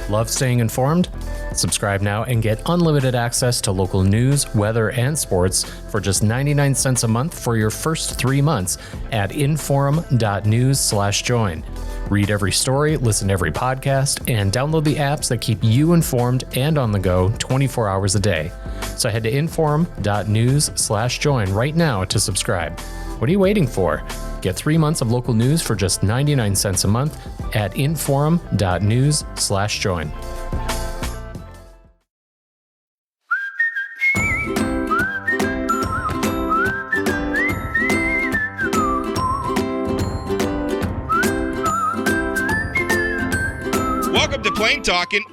Love staying informed? Subscribe now and get unlimited access to local news, weather, and sports for just 99 cents a month for your first 3 months at inforum.news/join. Read every story, listen to every podcast, and download the apps that keep you informed and on the go 24 hours a day. So head to inforum.news/join right now to subscribe. What are you waiting for? Get 3 months of local news for just 99 cents a month at inforum.news/join. Welcome to Plain Talkin'.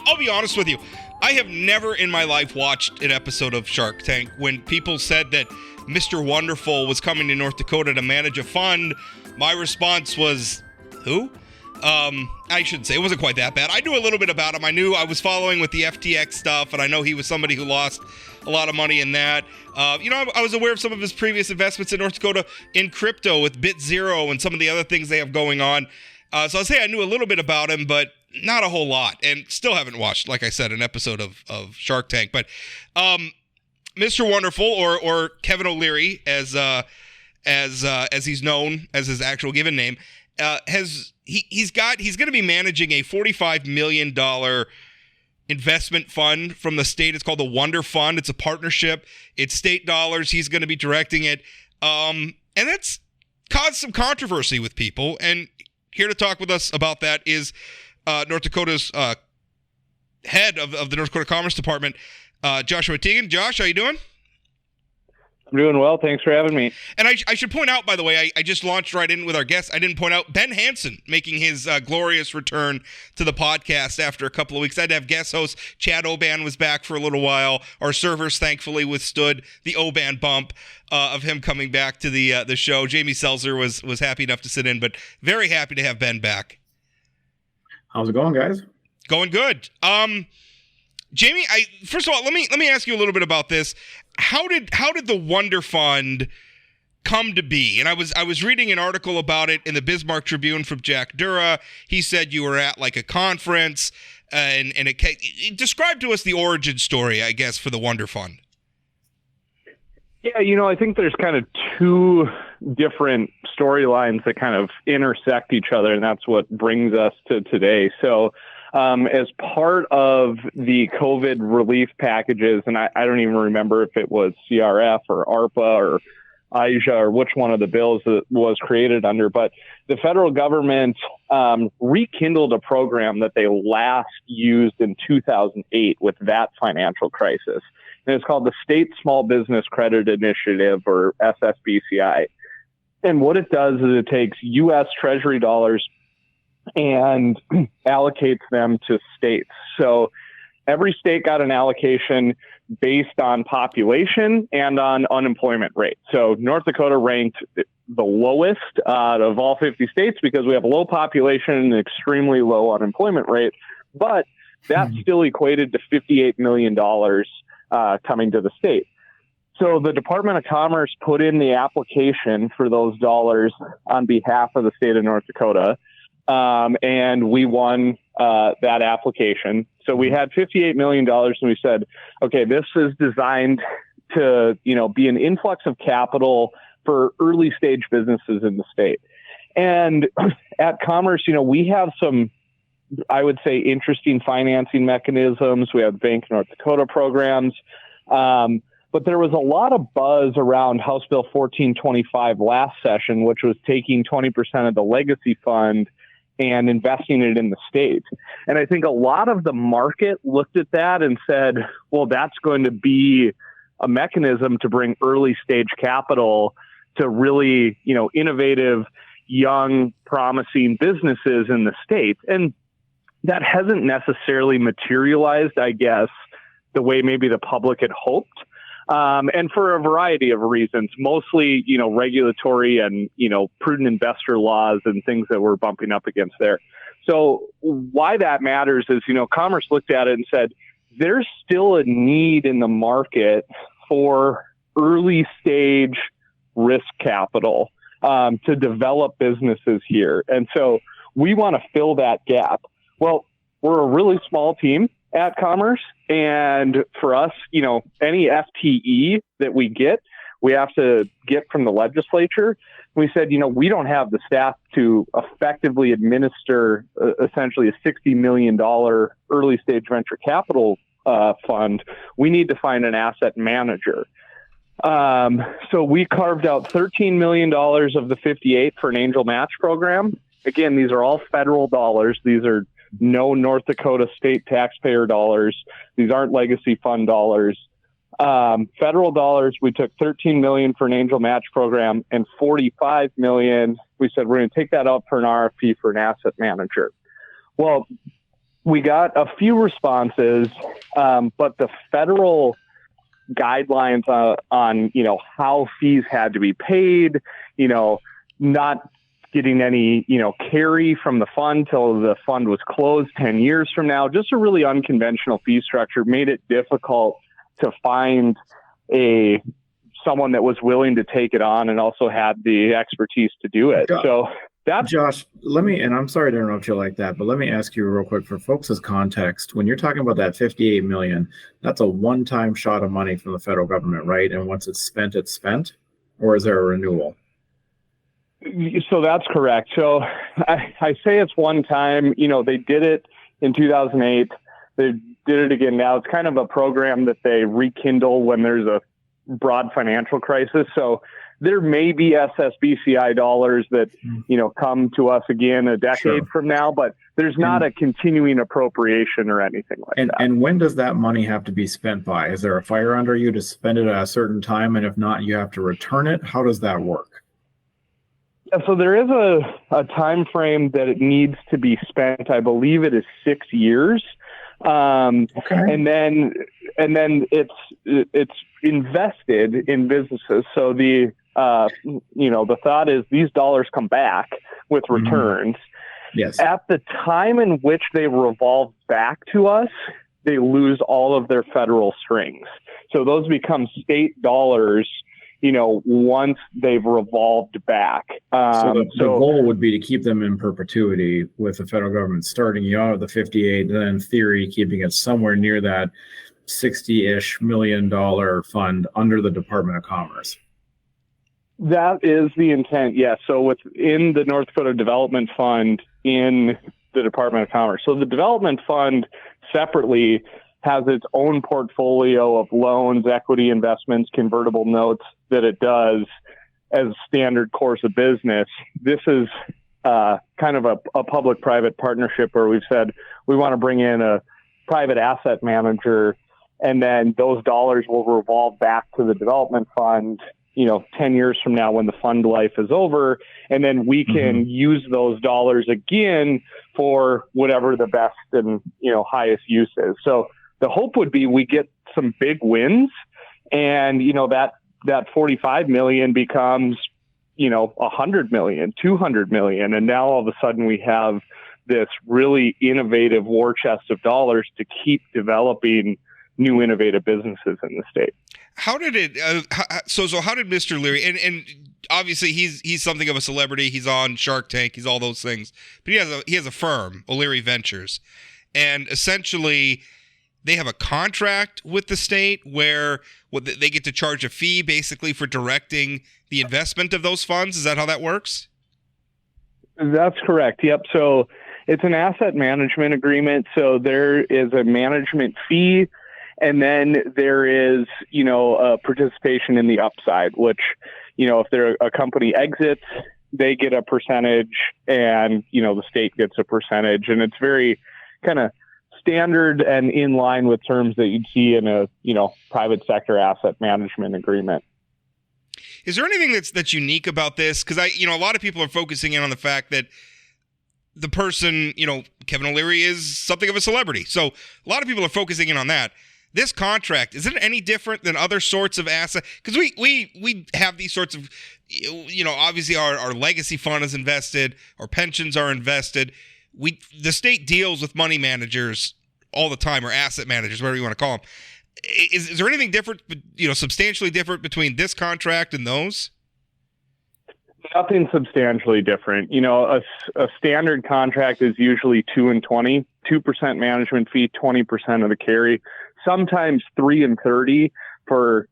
I'll be honest with you. I have never in my life watched an episode of Shark Tank. When people said that Mr. Wonderful was coming to North Dakota to manage a fund, my response was, who? I shouldn't say. It wasn't quite that bad. I knew a little bit about him. I knew I was following with the FTX stuff, and I know he was somebody who lost a lot of money in that. I was aware of some of his previous investments in North Dakota in crypto with BitZero and some of the other things they have going on. So I'll say I knew a little bit about him, but not a whole lot, and still haven't watched, like I said, an episode of Shark Tank. But Mr. Wonderful, or Kevin O'Leary, as he's known as his actual given name, he's going to be managing a $45 million investment fund from the state. It's called the Wonder Fund. It's a partnership. It's state dollars. He's going to be directing it, and that's caused some controversy with people. And here to talk with us about that is North Dakota's head of the North Dakota Commerce Department, Joshua Teigen. Josh, how you doing? I'm doing well. Thanks for having me. And I should point out, by the way, I just launched right in with our guest. I didn't point out Ben Hansen making his glorious return to the podcast after a couple of weeks. I had to have guest host Chad Oban was back for a little while. Our servers thankfully withstood the Oban bump of him coming back to the show. Jamie Seltzer was happy enough to sit in, but very happy to have Ben back. How's it going, guys? Going good. Jamie, first of all, let me ask you a little bit about this. How did the Wonder Fund come to be? And I was reading an article about it in the Bismarck Tribune from Jack Dura. He said you were at like a conference, and it described to us the origin story, I guess, for the Wonder Fund. Yeah, I think there's kind of two different storylines that kind of intersect each other, and that's what brings us to today. So as part of the COVID relief packages, and I don't even remember if it was CRF or ARPA or IJA or which one of the bills that was created under, but the federal government rekindled a program that they last used in 2008 with that financial crisis. And it's called the State Small Business Credit Initiative, or SSBCI. And what it does is it takes U.S. Treasury dollars and allocates them to states. So every state got an allocation based on population and on unemployment rate. So North Dakota ranked the lowest out of all 50 states because we have a low population and an extremely low unemployment rate. But that still equated to $58 million coming to the state. So the Department of Commerce put in the application for those dollars on behalf of the state of North Dakota, and we won that application. So we had $58 million, and we said, okay, this is designed to, be an influx of capital for early stage businesses in the state. And at Commerce, we have some, I would say, interesting financing mechanisms. We have Bank North Dakota programs. But there was a lot of buzz around House Bill 1425 last session, which was taking 20% of the legacy fund and investing it in the state. And I think a lot of the market looked at that and said, well, that's going to be a mechanism to bring early stage capital to really, innovative, young, promising businesses in the state. And that hasn't necessarily materialized, I guess, the way maybe the public had hoped. And for a variety of reasons, mostly, regulatory and, prudent investor laws and things that we're bumping up against there. So why that matters is, Commerce looked at it and said, there's still a need in the market for early stage risk capital to develop businesses here. And so we want to fill that gap. Well, we're a really small team at Commerce. And for us, any FTE that we get, we have to get from the legislature. We said, we don't have the staff to effectively administer essentially a $60 million early stage venture capital fund. We need to find an asset manager. So we carved out $13 million of the 58 for an angel match program. Again, these are all federal dollars. These are no North Dakota state taxpayer dollars. These aren't legacy fund dollars. Federal dollars, we took $13 million for an angel match program, and $45 million, we said we're going to take that out for an RFP for an asset manager. Well, we got a few responses, but the federal guidelines on how fees had to be paid, not getting any, carry from the fund till the fund was closed 10 years from now, just a really unconventional fee structure made it difficult to find someone that was willing to take it on and also had the expertise to do it. So that's Josh, and I'm sorry to interrupt you like that, but let me ask you real quick for folks' context. When you're talking about that $58 million, that's a one-time shot of money from the federal government, right? And once it's spent, or is there a renewal? So that's correct. So I say it's one time, they did it in 2008. They did it again now. It's kind of a program that they rekindle when there's a broad financial crisis. So there may be SSBCI dollars that, come to us again a decade from now, but there's not a continuing appropriation or anything like that. And when does that money have to be spent by? Is there a fire under you to spend it at a certain time? And if not, you have to return it? How does that work? Yeah, so there is a time frame that it needs to be spent. I believe it is 6 years. Okay. And then it's invested in businesses. So the thought is these dollars come back with returns. Yes. At the time in which they revolve back to us, they lose all of their federal strings. So those become state dollars, once they've revolved back. So the goal would be to keep them in perpetuity with the federal government starting you out of the 58, and then in theory, keeping it somewhere near that $60-ish million fund under the Department of Commerce. That is the intent, yes. So within the North Dakota Development Fund in the Department of Commerce. So the Development Fund separately has its own portfolio of loans, equity investments, convertible notes that it does as standard course of business. This is kind of a public-private partnership where we've said we want to bring in a private asset manager, and then those dollars will revolve back to the development fund, 10 years from now when the fund life is over, and then we can use those dollars again for whatever the best and, highest use is. So the hope would be we get some big wins, and, that 45 million becomes, 100 million, 200 million. And now all of a sudden we have this really innovative war chest of dollars to keep developing new innovative businesses in the state. How did it, so how did Mr. Leary, and obviously he's something of a celebrity. He's on Shark Tank. He's all those things, but he has a firm, O'Leary Ventures, and essentially they have a contract with the state where they get to charge a fee basically for directing the investment of those funds. Is that how that works? That's correct. Yep. So it's an asset management agreement. So there is a management fee, and then there is, a participation in the upside, which, if a company exits, they get a percentage, and, the state gets a percentage. And it's very kind of standard and in line with terms that you'd see in a, private sector asset management agreement. Is there anything that's unique about this? Because a lot of people are focusing in on the fact that the person, Kevin O'Leary is something of a celebrity. So a lot of people are focusing in on that. This contract, is it any different than other sorts of assets? Because we have these sorts of, obviously our legacy fund is invested, our pensions are invested. The state deals with money managers all the time, or asset managers, whatever you want to call them. Is there anything different, substantially different between this contract and those? Nothing substantially different. A standard contract is usually 2 and 20. 2% management fee, 20% of the carry, sometimes 3 and 30 for,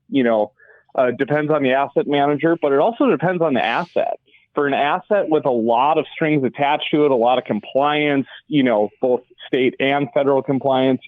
depends on the asset manager, but it also depends on the asset. For an asset with a lot of strings attached to it, a lot of compliance, both state and federal compliance,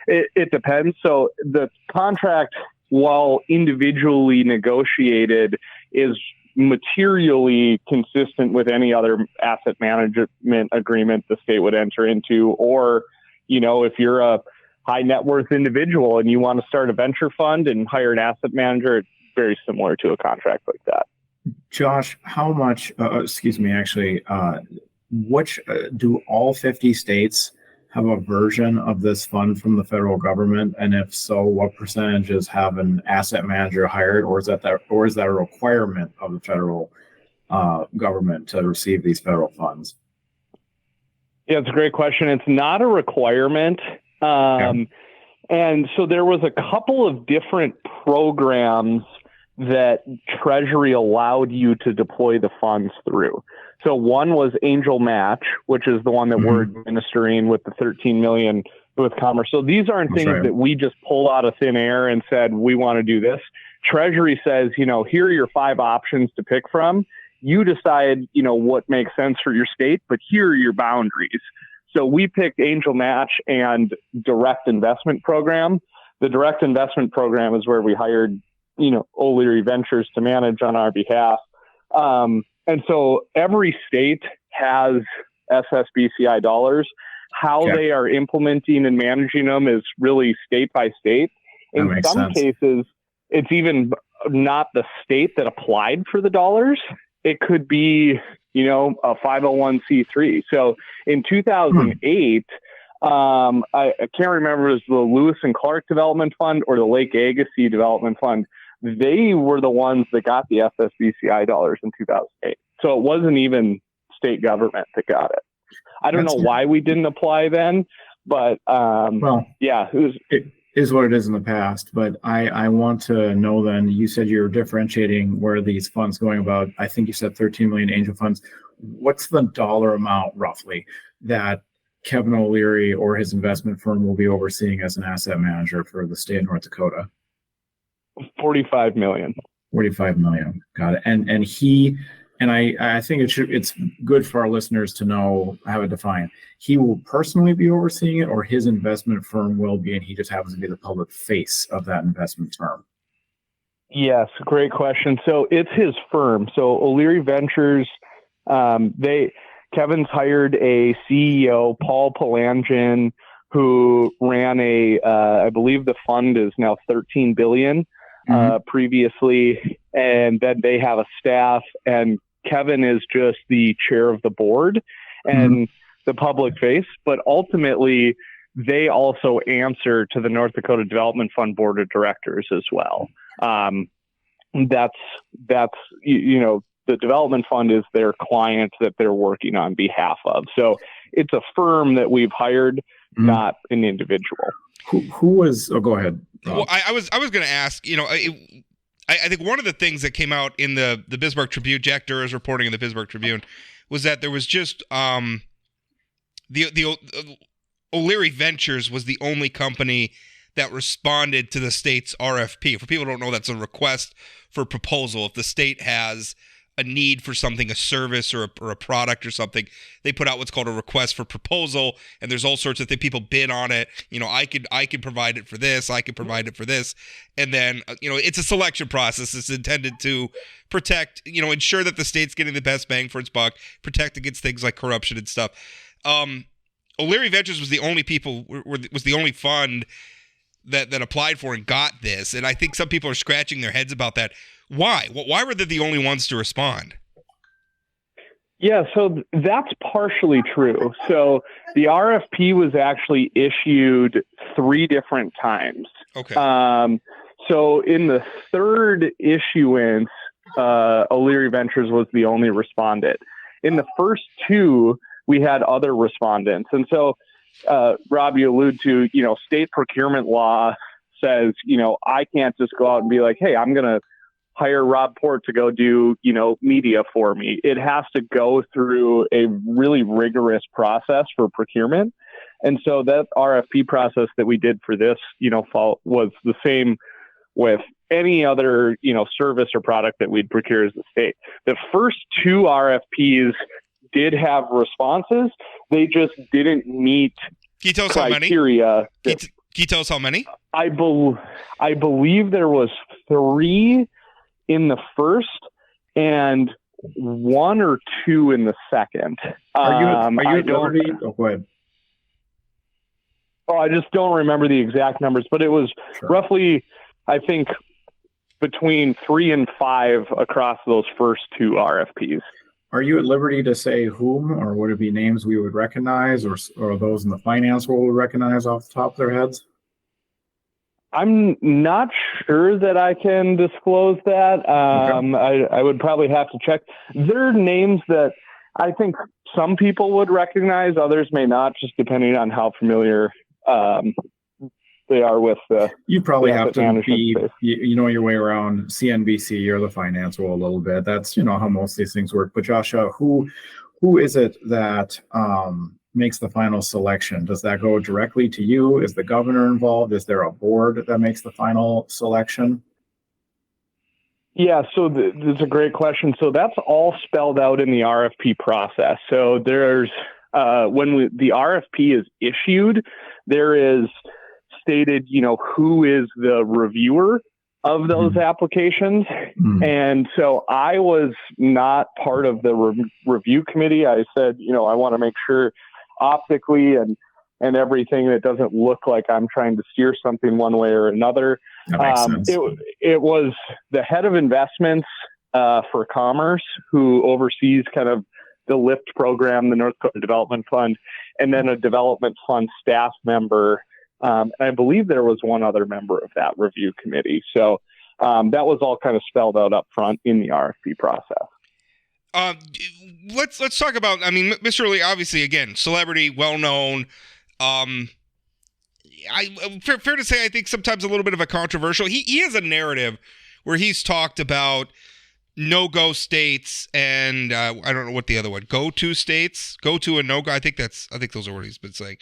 it depends. So the contract, while individually negotiated, is materially consistent with any other asset management agreement the state would enter into. Or, if you're a high net worth individual and you want to start a venture fund and hire an asset manager, it's very similar to a contract like that. Josh, how much, which do all 50 states have a version of this fund from the federal government? And if so, what percentages have an asset manager hired, or is that a requirement of the federal government to receive these federal funds? Yeah, it's a great question. It's not a requirement. And so there was a couple of different programs that Treasury allowed you to deploy the funds through. So one was Angel Match, which is the one that we're administering with the $13 million with Commerce. So these aren't things that we just pulled out of thin air and said, we want to do this. Treasury says, here are your 5 options to pick from. You decide, what makes sense for your state, but here are your boundaries. So we picked Angel Match and Direct Investment Program. The Direct Investment Program is where we hired O'Leary Ventures to manage on our behalf. And so every state has SSBCI dollars. How they are implementing and managing them is really state by state. In some cases, it's even not the state that applied for the dollars. It could be, a 501c3. So in 2008, I can't remember if it was the Lewis and Clark Development Fund or the Lake Agassiz Development Fund. They were the ones that got the SSBCI dollars in 2008. So it wasn't even state government that got it. I don't know why we didn't apply then, but it is what it is in the past. But I want to know then, you said you're differentiating where these funds going about, I think you said 13 million angel funds. What's the dollar amount roughly that Kevin O'Leary or his investment firm will be overseeing as an asset manager for the state of North Dakota? 45 million. 45 million. Got it. And I think it's good for our listeners to know, have it defined. He will personally be overseeing it, or his investment firm will be, and he just happens to be the public face of that investment firm? Yes, great question. So it's his firm. So O'Leary Ventures, Kevin's hired a CEO, Paul Palangin, who ran I believe the fund is now 13 billion previously. And then they have a staff, and Kevin is just the chair of the board and the public face. But ultimately, they also answer to the North Dakota Development Fund Board of Directors as well. That's the development fund is their client that they're working on behalf of. So it's a firm that we've hired, not an individual. Who was? Oh, go ahead. Well, I was going to ask. I think one of the things that came out in the Bismarck Tribune, Jack Durr's reporting in the Bismarck Tribune, was that there was just the O'Leary Ventures was the only company that responded to the state's RFP. For people who don't know, that's a request for proposal. If the state has a need for something, a service or a product or something, they put out what's called a request for proposal, and there's all sorts of things. People bid on it. I could provide it for this. I could provide it for this, and then it's a selection process. It's intended to protect, ensure that the state's getting the best bang for its buck, protect against things like corruption and stuff. O'Leary Ventures was the only fund that applied for and got this, and I think some people are scratching their heads about that. Why? Why were they the only ones to respond? Yeah, so that's partially true. So the RFP was actually issued 3 different times. Okay. So in the third issuance, O'Leary Ventures was the only respondent. In the first 2, we had other respondents. And so, Rob, you allude to, state procurement law says, I can't just go out and be like, hey, I'm going to hire Rob Port to go do, media for me. It has to go through a really rigorous process for procurement. And so that RFP process that we did for this, was the same with any other, service or product that we'd procure as a state. The first two RFPs did have responses. They just didn't meet criteria. Can you tell us how many? I believe there was 3 in the first and 1 or 2 in the second. Are you at liberty? Oh, go ahead. Oh, I just don't remember the exact numbers, but it was roughly, I think, between 3 and 5 across those first 2 RFPs. Are you at liberty to say whom, or would it be names we would recognize, or those in the finance world would recognize off the top of their heads? I'm not sure that I can disclose that. Okay. I would probably have to check. There are names that I think some people would recognize, others may not, just depending on how familiar they are with the. You probably have to be, you know your way around CNBC or the finance world a little bit. That's how most of these things work. But Joshua, who is it that makes the final selection? Does that go directly to you? Is the governor involved? Is there a board that makes the final selection? Yeah, so that's a great question. So that's all spelled out in the RFP process. So there's when the RFP is issued, there is stated, who is the reviewer of those applications. And so I was not part of the review committee. I said, I want to make sure optically and everything that doesn't look like I'm trying to steer something one way or another. That makes sense. It was the head of investments for Commerce who oversees kind of the LIFT program, the North Dakota Development Fund, and then a development fund staff member. I believe there was one other member of that review committee. So that was all kind of spelled out up front in the RFP process. Let's talk about, Mr. Lee, obviously, again, celebrity, well-known. Fair to say, I think sometimes a little bit of a controversial. He has a narrative where he's talked about no-go states and I don't know what the other one, go-to states, go-to and no-go. I think those are what he's been saying.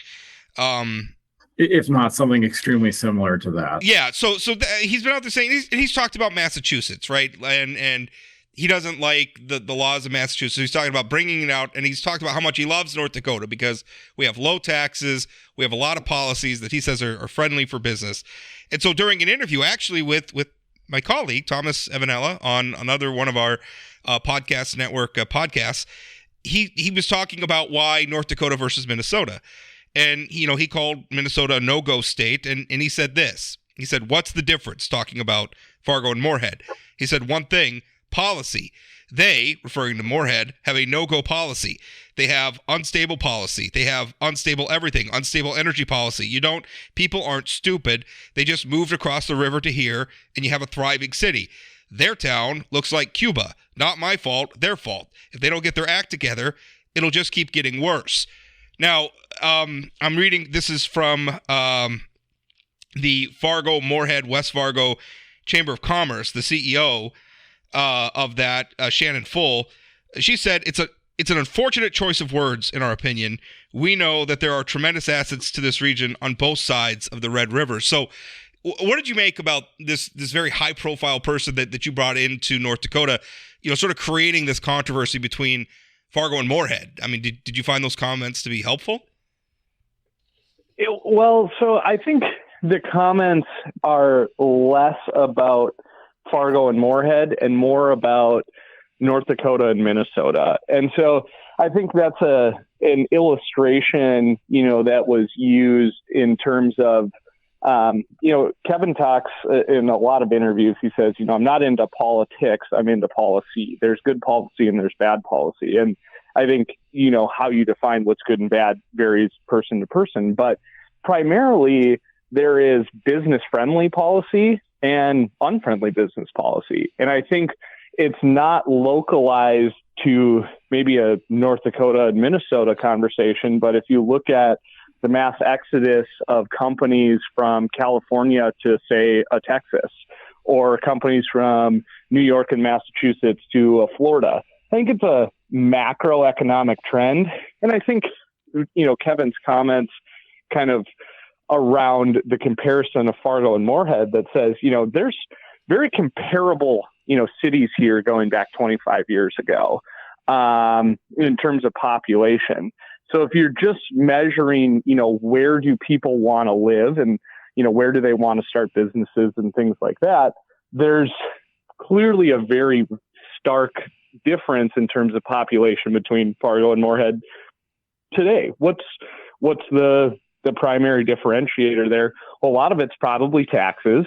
If not something extremely similar to that. Yeah. So he's been out there saying, he's talked about Massachusetts, right? And he doesn't like the laws of Massachusetts. He's talking about bringing it out, and he's talked about how much he loves North Dakota because we have low taxes, we have a lot of policies that he says are friendly for business. And so during an interview, actually with my colleague, Thomas Evanella, on another one of our podcast network podcasts, he was talking about why North Dakota versus Minnesota. And, he called Minnesota a no-go state, and he said this. He said, what's the difference? Talking about Fargo and Moorhead. He said, one thing, policy. They, referring to Moorhead, have a no-go policy. They have unstable policy. They have unstable everything, unstable energy policy. People aren't stupid. They just moved across the river to here, and you have a thriving city. Their town looks like Cuba. Not my fault, their fault. If they don't get their act together, it'll just keep getting worse. Now, I'm reading, this is from the Fargo, Moorhead, West Fargo Chamber of Commerce, the CEO of that, Shannon Full. She said, it's an unfortunate choice of words, in our opinion. We know that there are tremendous assets to this region on both sides of the Red River. So what did you make about this very high-profile person that you brought into North Dakota, sort of creating this controversy between Fargo and Moorhead? Did you find those comments to be helpful? So I think the comments are less about Fargo and Moorhead and more about North Dakota and Minnesota. And so I think that's an illustration, that was used in terms of, Kevin talks in a lot of interviews. He says, I'm not into politics. I'm into policy. There's good policy and there's bad policy. And I think, how you define what's good and bad varies person to person. But primarily, there is business-friendly policy and unfriendly business policy. And I think it's not localized to maybe a North Dakota and Minnesota conversation. But if you look at the mass exodus of companies from California to, say, Texas, or companies from New York and Massachusetts to Florida, I think it's a macroeconomic trend. And I think, Kevin's comments, kind of around the comparison of Fargo and Moorhead that says, there's very comparable, cities here going back 25 years ago in terms of population. So if you're just measuring, where do people want to live and, where do they want to start businesses and things like that, there's clearly a very stark difference in terms of population between Fargo and Moorhead today. What's the primary differentiator there? Well, a lot of it's probably taxes.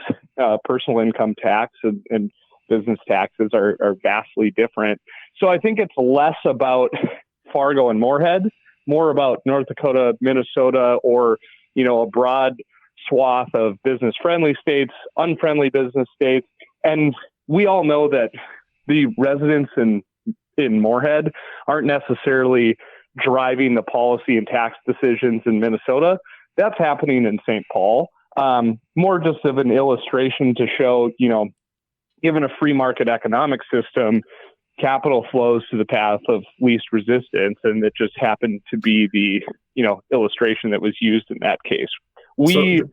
Personal income tax and business taxes are vastly different. So I think it's less about Fargo and Moorhead, more about North Dakota, Minnesota, or, a broad swath of business-friendly states, unfriendly business states. And we all know that the residents in Moorhead aren't necessarily driving the policy and tax decisions in Minnesota. That's happening in St. Paul. More just of an illustration to show, given a free market economic system, capital flows to the path of least resistance. And it just happened to be the, illustration that was used in that case. We,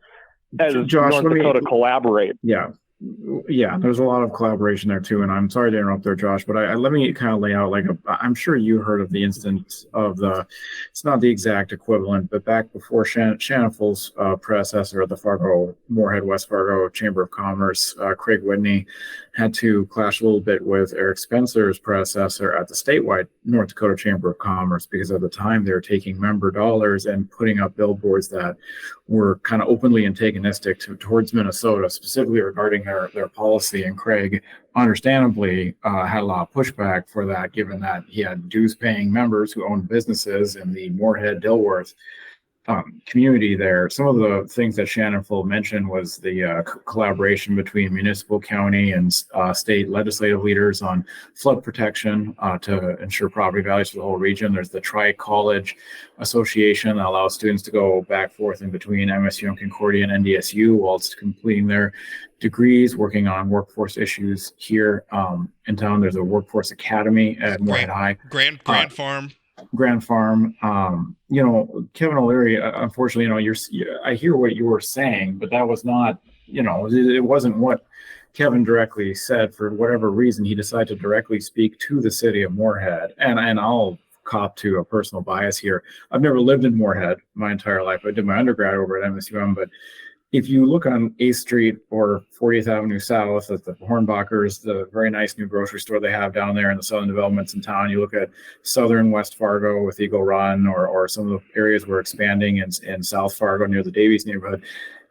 as Josh, North Dakota, collaborate. Yeah, there's a lot of collaboration there too, and I'm sorry to interrupt there, Josh, but let me kind of lay out I'm sure you heard of the instance of it's not the exact equivalent, but back before Shanaful's predecessor at the Fargo Moorhead West Fargo Chamber of Commerce, Craig Whitney, had to clash a little bit with Eric Spencer's predecessor at the statewide North Dakota Chamber of Commerce, because at the time they were taking member dollars and putting up billboards that were kind of openly antagonistic towards Minnesota, specifically regarding their policy. And Craig, understandably, had a lot of pushback for that, given that he had dues-paying members who owned businesses in the Moorhead-Dilworth community there. Some of the things that Shannon Full mentioned was the collaboration between municipal, county, and state legislative leaders on flood protection to ensure property values for the whole region. There's the Tri-College Association that allows students to go back forth in between MSU and Concordia and NDSU whilst completing their degrees, working on workforce issues here in town. There's a workforce academy at Moorhead High. Grand Farm. Kevin O'Leary, unfortunately, I hear what you were saying, but that was not, it wasn't what Kevin directly said. For whatever reason, he decided to directly speak to the city of Moorhead. And I'll cop to a personal bias here. I've never lived in Moorhead my entire life. I did my undergrad over at MSUM, but if you look on 8th Street or 40th Avenue South at the Hornbachers, the very nice new grocery store they have down there in the southern developments in town, you look at southern West Fargo with Eagle Run or some of the areas we're expanding in South Fargo near the Davies neighborhood,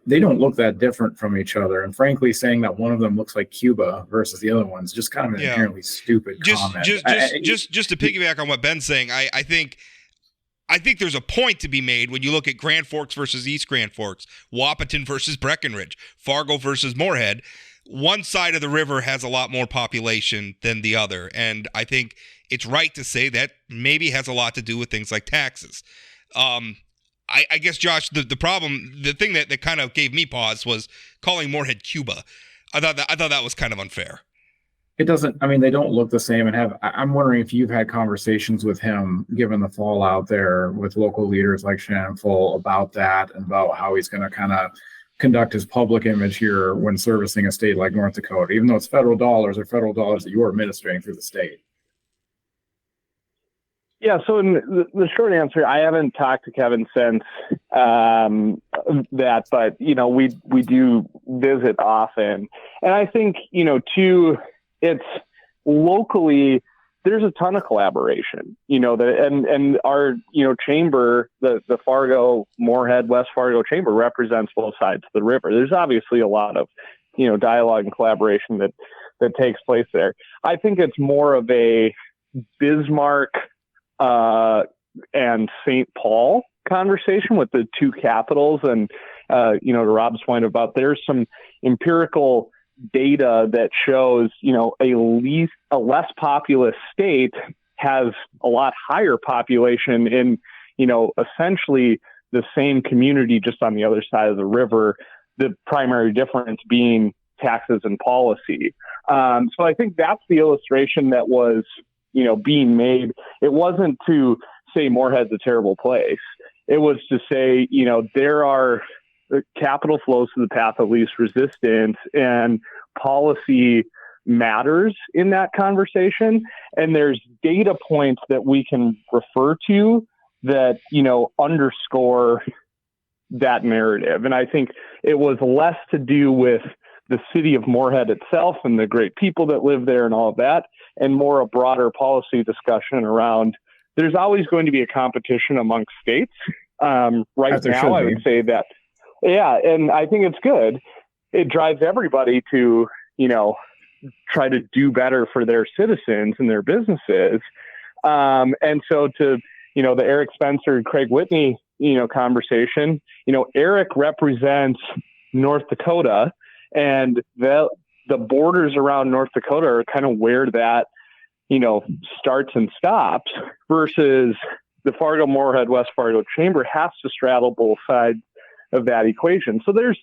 they don't look that different from each other. And frankly, saying that one of them looks like Cuba versus the other one's just kind of an inherently stupid comment. Just to piggyback on what Ben's saying, I think there's a point to be made when you look at Grand Forks versus East Grand Forks, Wahpeton versus Breckenridge, Fargo versus Moorhead. One side of the river has a lot more population than the other, and I think it's right to say that maybe has a lot to do with things like taxes. I guess, Josh, the problem, the thing that kind of gave me pause was calling Moorhead Cuba. I thought that was kind of unfair. It doesn't, they don't look the same. And I'm wondering if you've had conversations with him, given the fallout there with local leaders like Shannon Full about that and about how he's going to kind of conduct his public image here when servicing a state like North Dakota, even though it's federal dollars that you're administering through the state. Yeah, so in the short answer, I haven't talked to Kevin since that, but, we do visit often. And I think, too, it's locally, there's a ton of collaboration, and our, chamber, the Fargo, Moorhead, West Fargo chamber represents both sides of the river. There's obviously a lot of, dialogue and collaboration that takes place there. I think it's more of a Bismarck and St. Paul conversation with the two capitals. And, to Rob's point about there's some empirical data that shows, a less populous state has a lot higher population in, essentially the same community just on the other side of the river, the primary difference being taxes and policy. So I think that's the illustration that was, being made. It wasn't to say Moorhead's a terrible place. It was to say, there are capital flows to the path of least resistance, and policy matters in that conversation. And there's data points that we can refer to that, underscore that narrative. And I think it was less to do with the city of Moorhead itself and the great people that live there and all of that, and more a broader policy discussion around there's always going to be a competition amongst states. Right now, I would say that, yeah, and I think it's good. It drives everybody to, try to do better for their citizens and their businesses. And so to, the Eric Spencer and Craig Whitney, conversation, Eric represents North Dakota, and the borders around North Dakota are kind of where that, starts and stops, versus the Fargo Moorhead West Fargo Chamber has to straddle both sides of that equation. So there's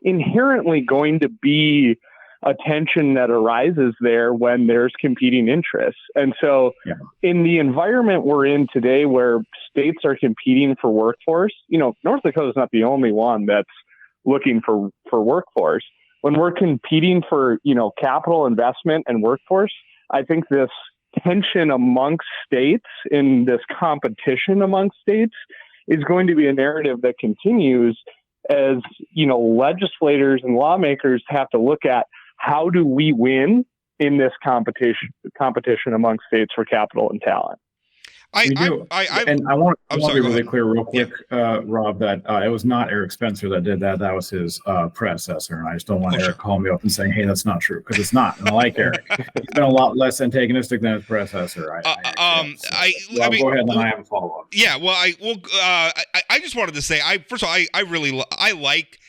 inherently going to be a tension that arises there when there's competing interests. And so in the environment we're in today, where states are competing for workforce, North Dakota is not the only one that's looking for workforce. When we're competing for, capital investment and workforce, I think this tension amongst states, in this competition amongst states, is going to be a narrative that continues as, legislators and lawmakers have to look at how do we win in this competition amongst states for capital and talent. I want to be really clear real quick, Rob, that it was not Eric Spencer that did that. That was his predecessor. And I just don't want Eric calling me up and saying, hey, that's not true, because it's not. And I like Eric. He's been a lot less antagonistic than his predecessor. Go ahead, and then I have a follow-up. Yeah, well, I just wanted to say, first of all, I like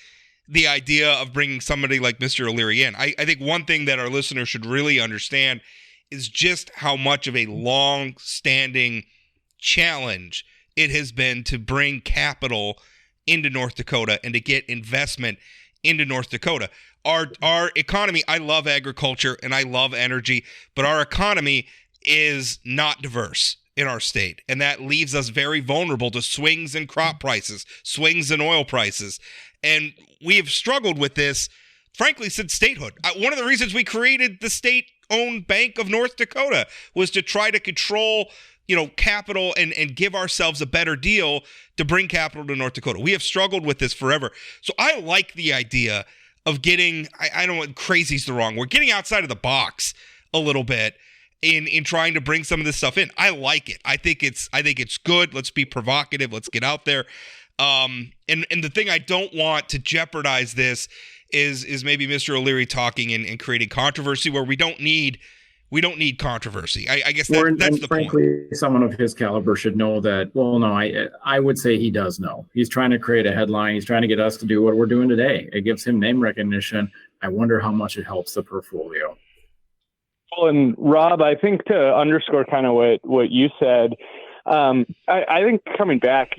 the idea of bringing somebody like Mr. O'Leary in. I think one thing that our listeners should really understand is just how much of a long-standing challenge it has been to bring capital into North Dakota and to get investment into North Dakota. Our economy, I love agriculture and I love energy, but our economy is not diverse in our state, and that leaves us very vulnerable to swings in crop prices, swings in oil prices. And we have struggled with this, frankly, since statehood. One of the reasons we created the state-owned Bank of North Dakota was to try to control, capital and give ourselves a better deal to bring capital to North Dakota. We have struggled with this forever. So I like the idea of getting, I don't know, crazy is the wrong word, getting outside of the box a little bit in trying to bring some of this stuff in. I like it. I think it's good. Let's be provocative. Let's get out there. And the thing I don't want to jeopardize this is maybe Mr. O'Leary talking and creating controversy where we don't need controversy. I guess that's the frankly, point. Someone of his caliber should know that. Well, no, I would say he does know. He's trying to create a headline. He's trying to get us to do what we're doing today. It gives him name recognition. I wonder how much it helps the portfolio. Well, and Rob, I think to underscore kind of what you said, I think coming back,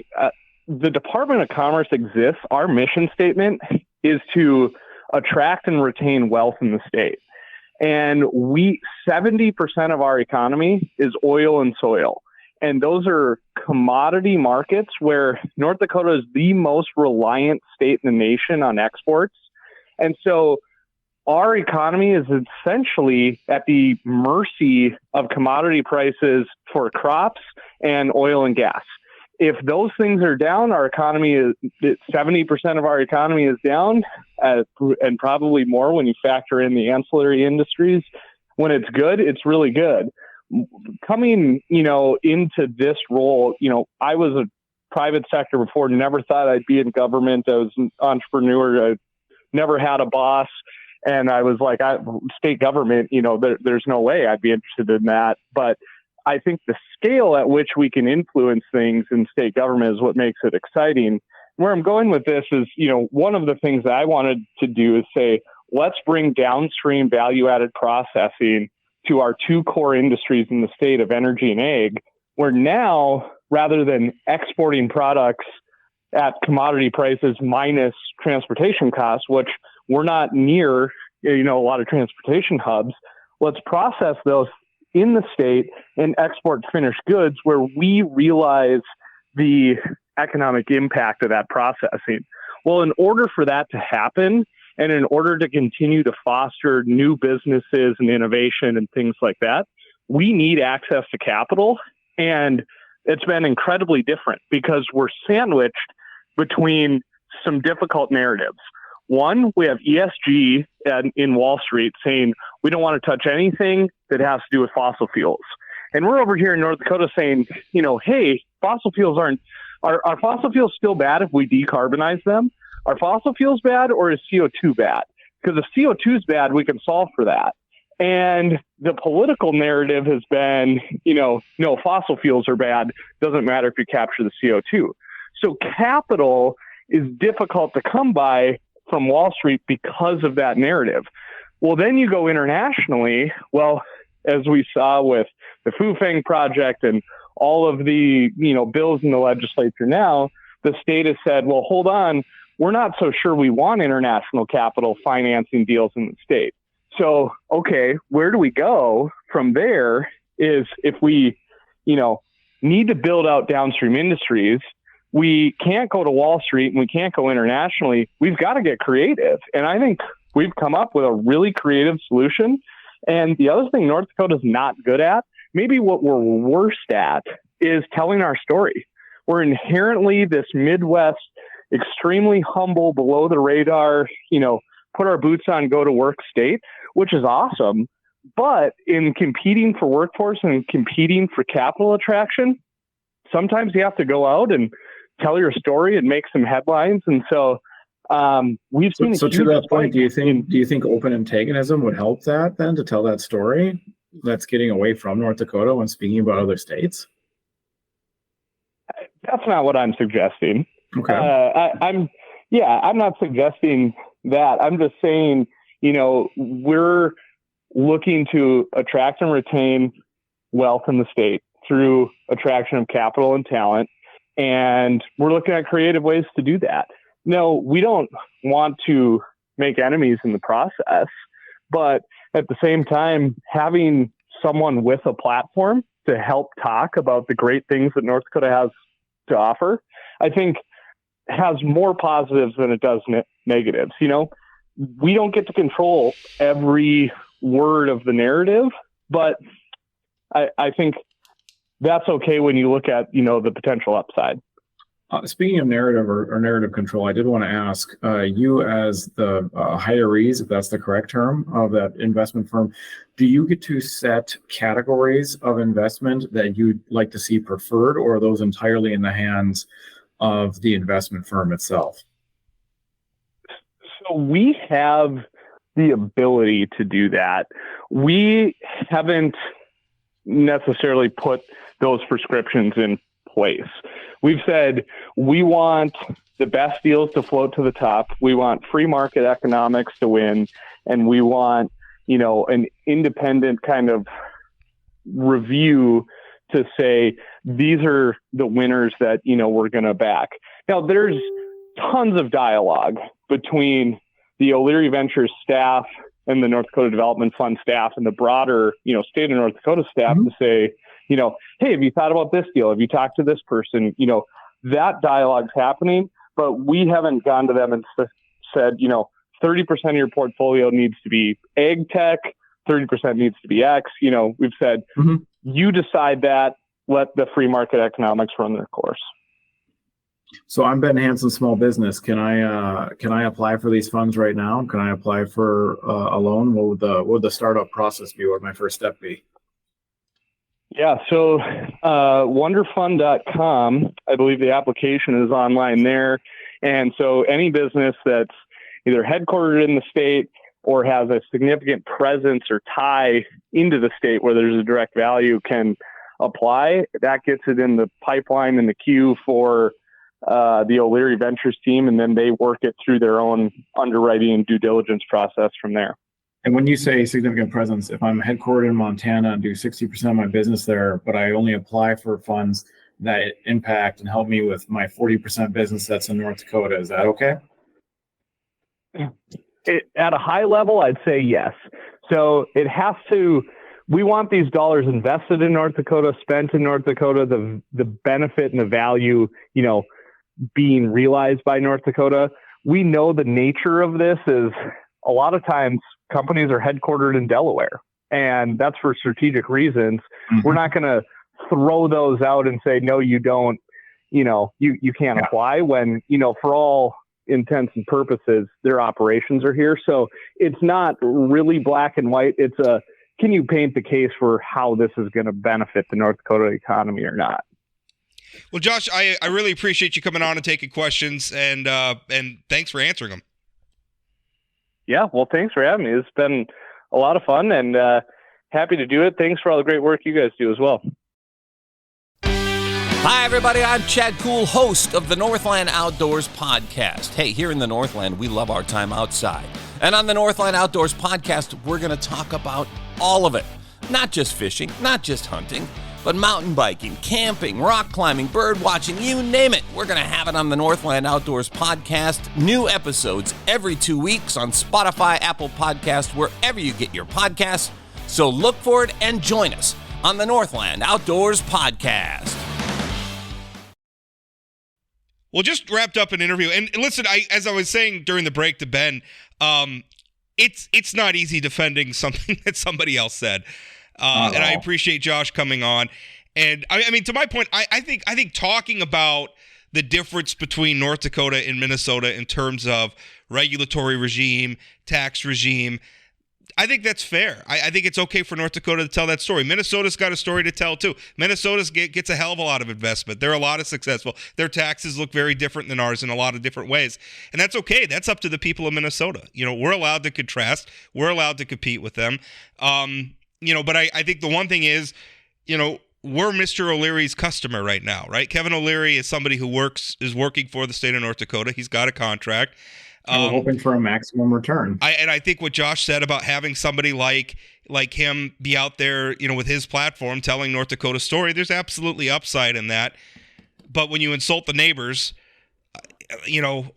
the Department of Commerce exists. Our mission statement is to attract and retain wealth in the state. And 70% of our economy is oil and soil. And those are commodity markets where North Dakota is the most reliant state in the nation on exports. And so our economy is essentially at the mercy of commodity prices for crops and oil and gas. If those things are down, our economy is 70% of our economy is down, and probably more when you factor in the ancillary industries. When it's good, it's really good. Coming, into this role, I was a private sector before, never thought I'd be in government. I was an entrepreneur. I never had a boss. And I was like, state government, there's no way I'd be interested in that. But I think the scale at which we can influence things in state government is what makes it exciting. Where I'm going with this is, one of the things that I wanted to do is say, let's bring downstream value-added processing to our two core industries in the state of energy and ag, where now, rather than exporting products at commodity prices minus transportation costs, which we're not near, a lot of transportation hubs, let's process those in the state and export finished goods where we realize the economic impact of that processing. Well, in order for that to happen, and in order to continue to foster new businesses and innovation and things like that, we need access to capital. And it's been incredibly different because we're sandwiched between some difficult narratives. One, we have ESG in Wall Street saying we don't want to touch anything that has to do with fossil fuels. And we're over here in North Dakota saying, hey, fossil fuels are fossil fuels still bad if we decarbonize them? Are fossil fuels bad, or is CO2 bad? Because if CO2 is bad, we can solve for that. And the political narrative has been, no, fossil fuels are bad. Doesn't matter if you capture the CO2. So capital is difficult to come by from Wall Street because of that narrative. Well, then you go internationally. Well, as we saw with the Fufeng project and all of the, bills in the legislature now, the state has said, well, hold on, we're not so sure we want international capital financing deals in the state. So, okay, where do we go from there is if we, need to build out downstream industries, we can't go to Wall Street and we can't go internationally. We've got to get creative. And I think we've come up with a really creative solution. And the other thing North Dakota's not good at, maybe what we're worst at, is telling our story. We're inherently this Midwest, extremely humble, below the radar, put our boots on, go to work state, which is awesome. But in competing for workforce and competing for capital attraction, sometimes you have to go out and tell your story and make some headlines. And so we've seen. So to that point, do you think open antagonism would help that then, to tell that story that's getting away from North Dakota when speaking about other states? That's not what I'm suggesting. Okay. I'm not suggesting that. I'm just saying, we're looking to attract and retain wealth in the state through attraction of capital and talent. And we're looking at creative ways to do that. No, we don't want to make enemies in the process, but at the same time, having someone with a platform to help talk about the great things that North Dakota has to offer, I think has more positives than it does negatives. We don't get to control every word of the narrative, but I think that's okay when you look at, the potential upside. Speaking of narrative or narrative control, I did want to ask you, as the hirees, if that's the correct term, of that investment firm, do you get to set categories of investment that you'd like to see preferred, or are those entirely in the hands of the investment firm itself? So we have the ability to do that. We haven't necessarily put those prescriptions in place. We've said we want the best deals to float to the top. We want free market economics to win. And we want, an independent kind of review to say, these are the winners that, we're going to back. Now, there's tons of dialogue between the O'Leary Ventures staff and the North Dakota Development Fund staff and the broader, state of North Dakota staff to say, hey, have you thought about this deal? Have you talked to this person? That dialogue's happening, but we haven't gone to them and said, 30% of your portfolio needs to be ag tech, 30% needs to be X. We've said, you decide that, let the free market economics run their course. So I'm Ben Hansen, small business. Can I apply for these funds right now? Can I apply for a loan? What would the startup process be? What would my first step be? Yeah, so wonderfund.com, I believe the application is online there. And so any business that's either headquartered in the state or has a significant presence or tie into the state where there's a direct value can apply. That gets it in the pipeline and the queue for the O'Leary Ventures team, and then they work it through their own underwriting and due diligence process from there. And when you say significant presence, if I'm headquartered in Montana and do 60% of my business there, but I only apply for funds that impact and help me with my 40% business that's in North Dakota, is that okay? At a high level, I'd say yes. So it has to, we want these dollars invested in North Dakota, spent in North Dakota, the benefit and the value, being realized by North Dakota. We know the nature of this is a lot of times companies are headquartered in Delaware, and that's for strategic reasons. We're not going to throw those out and say, no, you don't, you can't apply when, for all intents and purposes, their operations are here. So it's not really black and white. It's can you paint the case for how this is going to benefit the North Dakota economy or not? Well, Josh, I really appreciate you coming on and taking questions, and thanks for answering them. Yeah, well, thanks for having me. It's been a lot of fun, and happy to do it. Thanks for all the great work you guys do as well. Hi, everybody. I'm Chad Kuhl, host of the Northland Outdoors podcast. Hey, here in the Northland, we love our time outside. And on the Northland Outdoors podcast, we're going to talk about all of it. Not just fishing, not just hunting, but mountain biking, camping, rock climbing, bird watching, you name it. We're going to have it on the Northland Outdoors podcast. New episodes every 2 weeks on Spotify, Apple Podcasts, wherever you get your podcasts. So look for it and join us on the Northland Outdoors podcast. Well, just wrapped up an interview. And listen, as I was saying during the break to Ben, it's not easy defending something that somebody else said. And I appreciate Josh coming on. And I mean, to my point, I think talking about the difference between North Dakota and Minnesota in terms of regulatory regime, tax regime, I think that's fair. I think it's okay for North Dakota to tell that story. Minnesota's got a story to tell too. Minnesota gets a hell of a lot of investment. They're a lot of successful. Their taxes look very different than ours in a lot of different ways. And that's okay. That's up to the people of Minnesota. We're allowed to contrast. We're allowed to compete with them. But I think the one thing is, we're Mr. O'Leary's customer right now, right? Kevin O'Leary is somebody who is working for the state of North Dakota. He's got a contract. We're hoping for a maximum return. I think what Josh said about having somebody like him be out there, with his platform telling North Dakota's story, there's absolutely upside in that. But when you insult the neighbors, and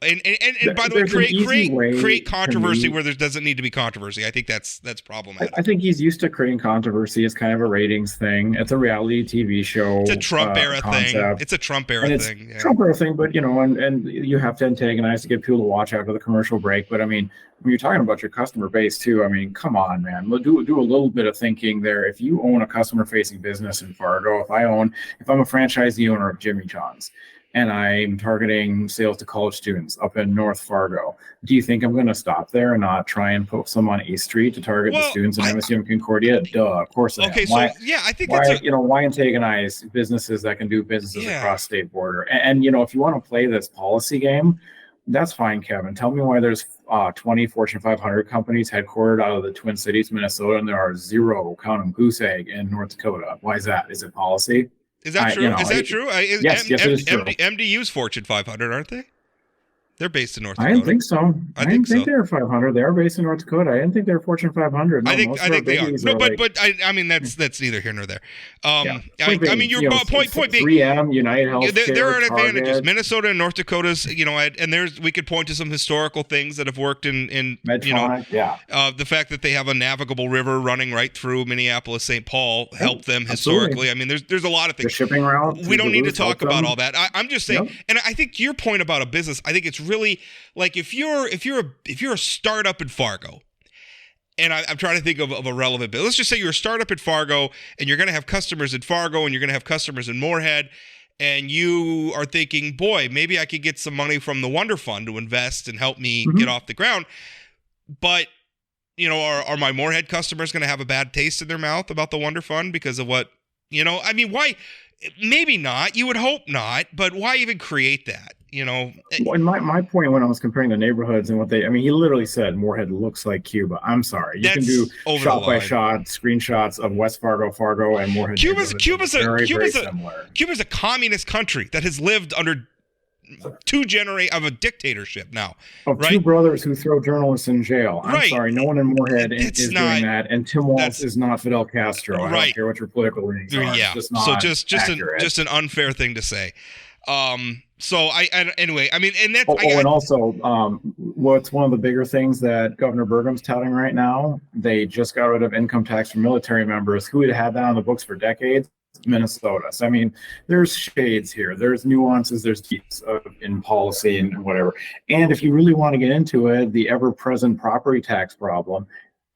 by the way, create controversy where there doesn't need to be controversy. I think that's problematic. I think he's used to creating controversy. It's kind of a ratings thing. It's a reality TV show. It's a Trump era thing. It's a Trump era thing. Yeah. Trump era thing, but and you have to antagonize to get people to watch after the commercial break. But I mean, when you're talking about your customer base too, I mean, come on, man. Do a little bit of thinking there. If you own a customer-facing business in Fargo, if I'm a franchisee owner of Jimmy John's, and I'm targeting sales to college students up in North Fargo, do you think I'm going to stop there and not try and post some on East Street to target the students in MSU and Concordia? Duh, of course I am. Okay, I think why antagonize businesses that can do businesses across state border? And if you want to play this policy game, that's fine, Kevin. Tell me why there's 20 Fortune 500 companies headquartered out of the Twin Cities, Minnesota, and there are 0, count them, goose egg in North Dakota. Why is that? Is it policy? Is that true? Is that true? Yes, it is true. MDU's Fortune 500, aren't they? They're based in North Dakota. I didn't think so. I didn't think they were 500. They are based in North Dakota. I didn't think they were Fortune 500. No, I think they are. No, but I mean that's neither here nor there. I mean your point being 3M, United Healthcare, there are advantages. Target. Minnesota and North Dakota's, and we could point to some historical things that have worked in Medtronic, the fact that they have a navigable river running right through Minneapolis, St. Paul helped them historically. Absolutely. I mean, there's a lot of things. The shipping route. We don't need to talk about all that. I'm just saying, and I think to your point about a business, I think it's really like if you're a startup in Fargo, and I'm trying to think of a relevant bit. Let's just say you're a startup in Fargo, and you're going to have customers in Fargo, and you're going to have customers in Moorhead, and you are thinking, boy, maybe I could get some money from the Wonder Fund to invest and help me get off the ground. But are my Moorhead customers going to have a bad taste in their mouth about the Wonder Fund because of what? I mean, why? Maybe not. You would hope not. But why even create that? Well, and my point when I was comparing the neighborhoods and he literally said Moorhead looks like Cuba. I'm sorry. You can do shot by shot screenshots of West Fargo, and Moorhead. Cuba's a communist country that has lived under 2 generations of a dictatorship now. Of right? 2 brothers who throw journalists in jail. I'm sorry. No one in Moorhead is doing that. And Tim Walz is not Fidel Castro. I don't care what your political leanings are. Yeah. It's just an unfair thing to say. So anyway, I mean, and that. And also, what's one of the bigger things that Governor Burgum's touting right now? They just got rid of income tax for military members who had had that on the books for decades. Minnesota. So, I mean, there's shades here. There's nuances. There's deeps in policy and whatever. And if you really want to get into it, the ever-present property tax problem,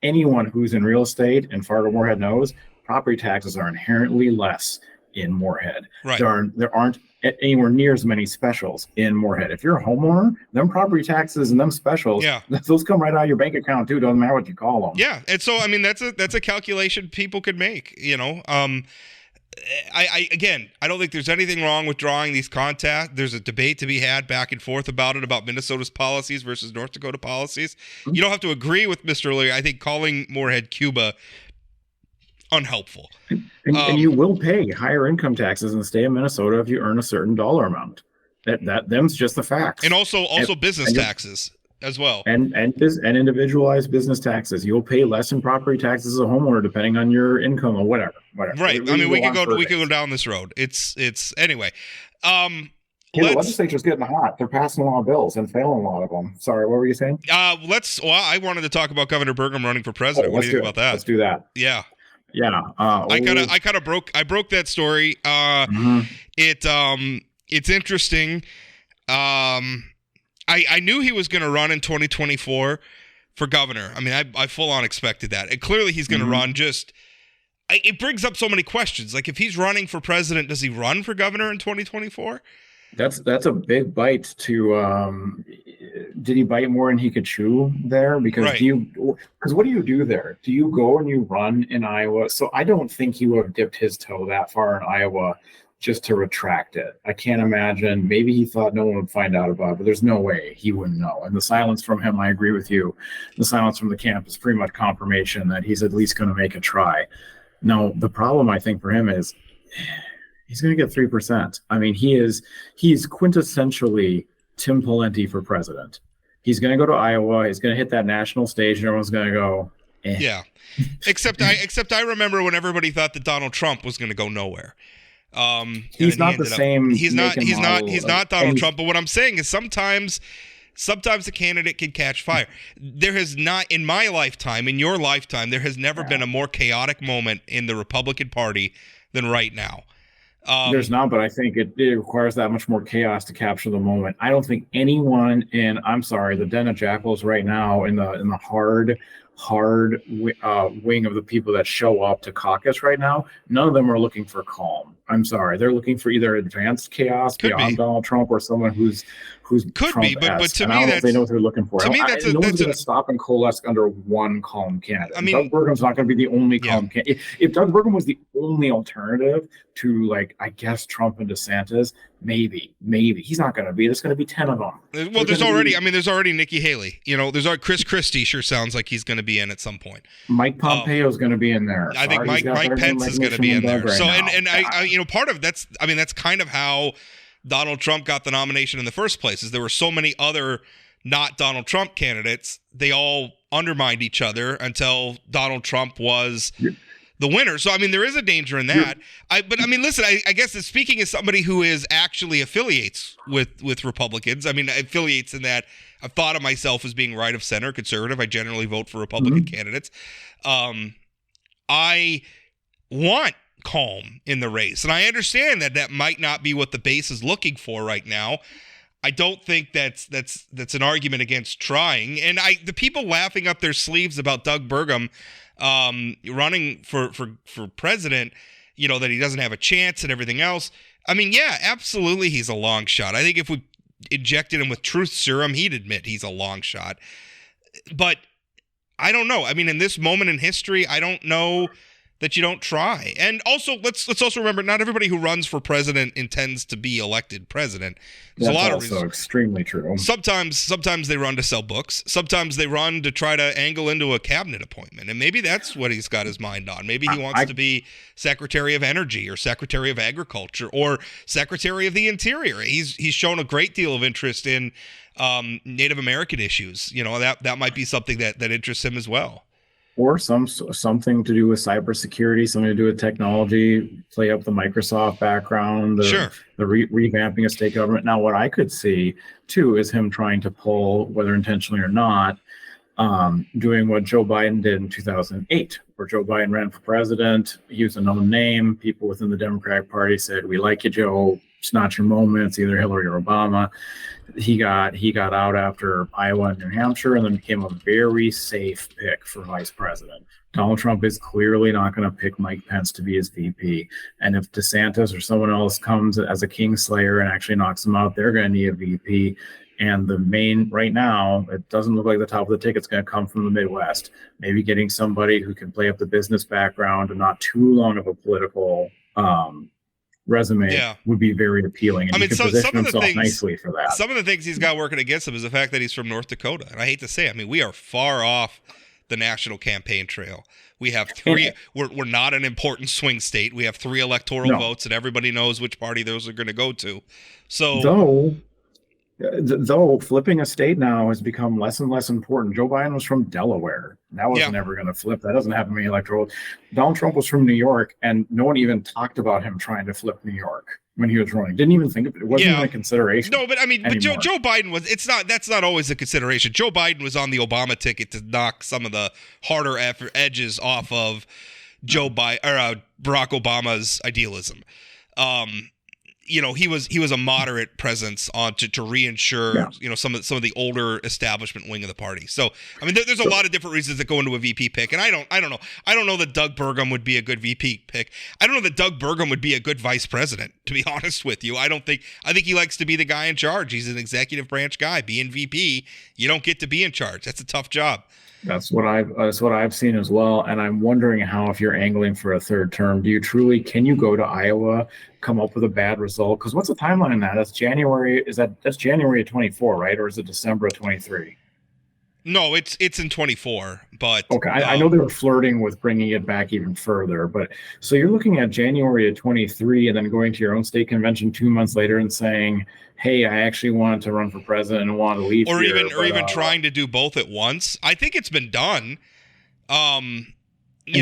anyone who's in real estate and Fargo Moorhead knows property taxes are inherently less in Moorhead. Right. There aren't anywhere near as many specials in Moorhead. If you're a homeowner, them property taxes and them specials, those come right out of your bank account too. Doesn't matter what you call them. Yeah, and so I mean that's a calculation people could make. I don't think there's anything wrong with drawing these contacts. There's a debate to be had back and forth about it, about Minnesota's policies versus North Dakota policies. You don't have to agree with Mr. Leary. I think calling Moorhead Cuba unhelpful. And you will pay higher income taxes in the state of Minnesota if you earn a certain dollar amount. Them's just the facts. And also business taxes as well. And individualized business taxes. You'll pay less in property taxes as a homeowner depending on your income or whatever. Right. I mean, we could go down this road. It's anyway. The legislature's getting hot. They're passing a lot of bills and failing a lot of them. Sorry, what were you saying? I wanted to talk about Governor Burgum running for president. What do you think about that? Let's do that. Yeah. Yeah. I broke that story. It's interesting. I knew he was going to run in 2024 for governor. I mean, I full on expected that. And clearly he's going to run. It brings up so many questions. Like, if he's running for president, does he run for governor in 2024? That's a big bite to did he bite more than he could chew there? Because what do you do there? Do you go and you run in Iowa? So I don't think he would have dipped his toe that far in Iowa just to retract it. I can't imagine. Maybe he thought no one would find out about it, but there's no way he wouldn't know. And the silence from him, I agree with you. The silence from the camp is pretty much confirmation that he's at least going to make a try. Now, the problem I think for him is he's going to get 3%. I mean, he's quintessentially Tim Pawlenty for president. He's going to go to Iowa. He's going to hit that national stage, and everyone's going to go, eh. Yeah. Except I remember when everybody thought that Donald Trump was going to go nowhere. He's not the same. He's not Donald Trump. But what I'm saying is sometimes the candidate can catch fire. There has not, in my lifetime, in your lifetime, there has never been a more chaotic moment in the Republican Party than right now. There's not, but I think it requires that much more chaos to capture the moment. I don't think anyone the den of jackals right now in the hard wing of the people that show up to caucus right now, none of them are looking for calm. I'm sorry. They're looking for either advanced chaos beyond Donald Trump or someone who's could be, but to me, they know what they're looking for. To me, no one's going to stop and coalesce under one calm candidate. I mean, Doug Burgum's not going to be the only calm candidate. If Doug Burgum was the only alternative to, like, I guess Trump and DeSantis, maybe he's not going to be. There's going to be 10 of them. Well, there's already Nikki Haley. There's Chris Christie. Sure sounds like he's going to be in at some point. Mike Pompeo is going to be in there. I think Mike Pence is going to be in there. So I part of that's kind of how Donald Trump got the nomination in the first place, is there were so many other not Donald Trump candidates. They all undermined each other until Donald Trump was the winner. So, I mean, there is a danger in that. Listen, I guess that speaking as somebody who is actually affiliates with Republicans, I mean, affiliates in that I've thought of myself as being right of center, conservative. I generally vote for Republican candidates. I want calm in the race, and I understand that might not be what the base is looking for right now. I don't think that's an argument against trying. And the people laughing up their sleeves about Doug Burgum running for president, that he doesn't have a chance and everything else. I mean, yeah, absolutely, he's a long shot. I think if we injected him with truth serum, he'd admit he's a long shot. But I don't know. I mean, in this moment in history, I don't know that you don't try. And also, let's also remember, not everybody who runs for president intends to be elected president. There's a lot of reasons. Extremely true. Sometimes they run to sell books. Sometimes they run to try to angle into a cabinet appointment. And maybe that's what he's got his mind on. Maybe he wants to be Secretary of Energy or Secretary of Agriculture or Secretary of the Interior. He's shown a great deal of interest in Native American issues. That might be something that interests him as well. Or something to do with cybersecurity, something to do with technology, play up the Microsoft background, the revamping of state government. Now, what I could see, too, is him trying to pull, whether intentionally or not, doing what Joe Biden did in 2008, where Joe Biden ran for president. He was a known name. People within the Democratic Party said, "We like you, Joe. It's not your moment. It's either Hillary or Obama." He got out after Iowa and New Hampshire, and then became a very safe pick for vice president. Donald Trump is clearly not going to pick Mike Pence to be his VP. And if DeSantis or someone else comes as a kingslayer and actually knocks him out, they're going to need a VP. And the main, right now, it doesn't look like the top of the ticket's going to come from the Midwest. Maybe getting somebody who can play up the business background and not too long of a political resume would be very appealing. And he could position himself nicely for that. Some of the things he's got working against him is the fact that he's from North Dakota. And I hate to say it, I mean, we are far off the national campaign trail. We have three. We're not an important swing state. We have 3 electoral votes, and everybody knows which party those are going to go to. So, though flipping a state now has become less and less important. Joe Biden was from Delaware. That wasn't ever going to flip. That doesn't have many electoral. Donald Trump was from New York, and no one even talked about him trying to flip New York when he was running. Didn't even think of it. It wasn't even a consideration. No, but I mean, Joe Biden was. That's not always a consideration. Joe Biden was on the Obama ticket to knock some of the harder edges off of Barack Obama's idealism. He was a moderate presence on to reinsure some of the older establishment wing of the party. So I mean, there's a lot of different reasons that go into a VP pick, and I don't know that Doug Burgum would be a good VP pick. I don't know that Doug Burgum would be a good vice president, to be honest with you. I think he likes to be the guy in charge. He's an executive branch guy. Being VP, you don't get to be in charge. That's a tough job. That's what I've seen as well. And I'm wondering how, if you're angling for a third term, can you go to Iowa, come up with a bad result? Because what's the timeline on that? That's January. That's January of 24, right? Or is it December of 23? No, it's in 24, but okay. I know they were flirting with bringing it back even further, but so you're looking at January of 23 and then going to your own state convention 2 months later and saying, "Hey, I actually wanted to run for president and want to leave," or even trying to do both at once. I think it's been done.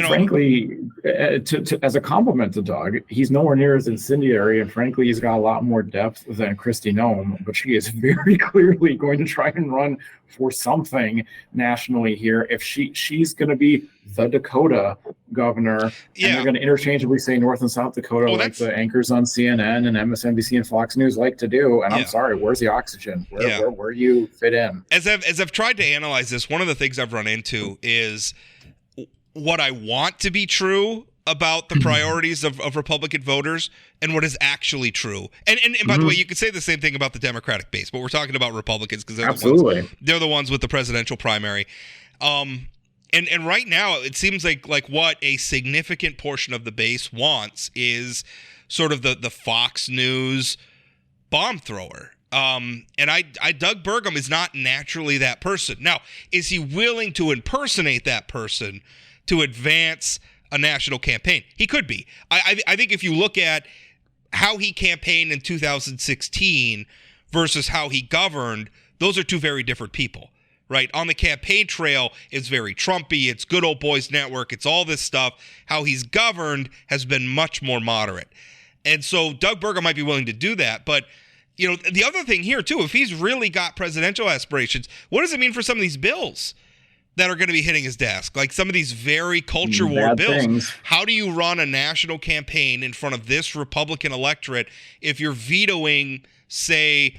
Frankly, as a compliment to Doug, he's nowhere near as incendiary, and frankly, he's got a lot more depth than Kristi Noem, but she is very clearly going to try and run for something nationally here. If she's going to be the Dakota governor, and they're going to interchangeably say North and South Dakota, like the anchors on CNN and MSNBC and Fox News like to do. And I'm sorry, where's the oxygen? Where do you fit in? As I've tried to analyze this, one of the things I've run into is what I want to be true about the priorities of Republican voters and what is actually true. And by the way, you could say the same thing about the Democratic base, but we're talking about Republicans because they're the ones with the presidential primary. And right now it seems like what a significant portion of the base wants is sort of the Fox News bomb thrower. And Doug Burgum is not naturally that person. Now, is he willing to impersonate that person to advance a national campaign? He could be. I think if you look at how he campaigned in 2016 versus how he governed, those are two very different people, right? On the campaign trail, it's very Trumpy. It's good old boys network. It's all this stuff. How he's governed has been much more moderate. And so Doug Burgum might be willing to do that. But, the other thing here, too, if he's really got presidential aspirations, what does it mean for some of these bills that are going to be hitting his desk? Like some of these very culture war bills. Things. How do you run a national campaign in front of this Republican electorate if you're vetoing, say,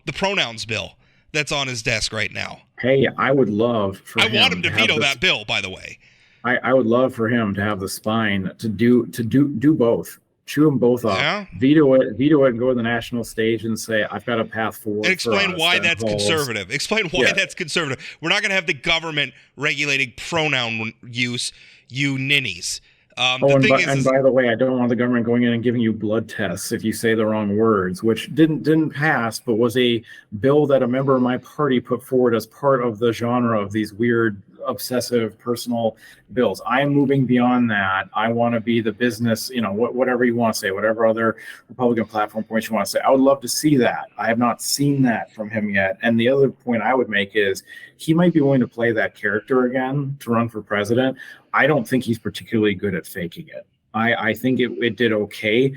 the pronouns bill that's on his desk right now? Hey, I would love for him to veto that bill, by the way. I would love for him to have the spine to do both. Chew them both off, veto it, and go to the national stage and say, "I've got a path forward." And explain why that's conservative. Explain why that's conservative. We're not going to have the government regulating pronoun use, you ninnies. By the way, I don't want the government going in and giving you blood tests if you say the wrong words, which didn't pass, but was a bill that a member of my party put forward as part of the genre of these weird, obsessive, personal bills. I am moving beyond that. I want to be the business, whatever you want to say, whatever other Republican platform points you want to say. I would love to see that. I have not seen that from him yet. And the other point I would make is he might be willing to play that character again to run for president. I don't think he's particularly good at faking it. I think it did okay.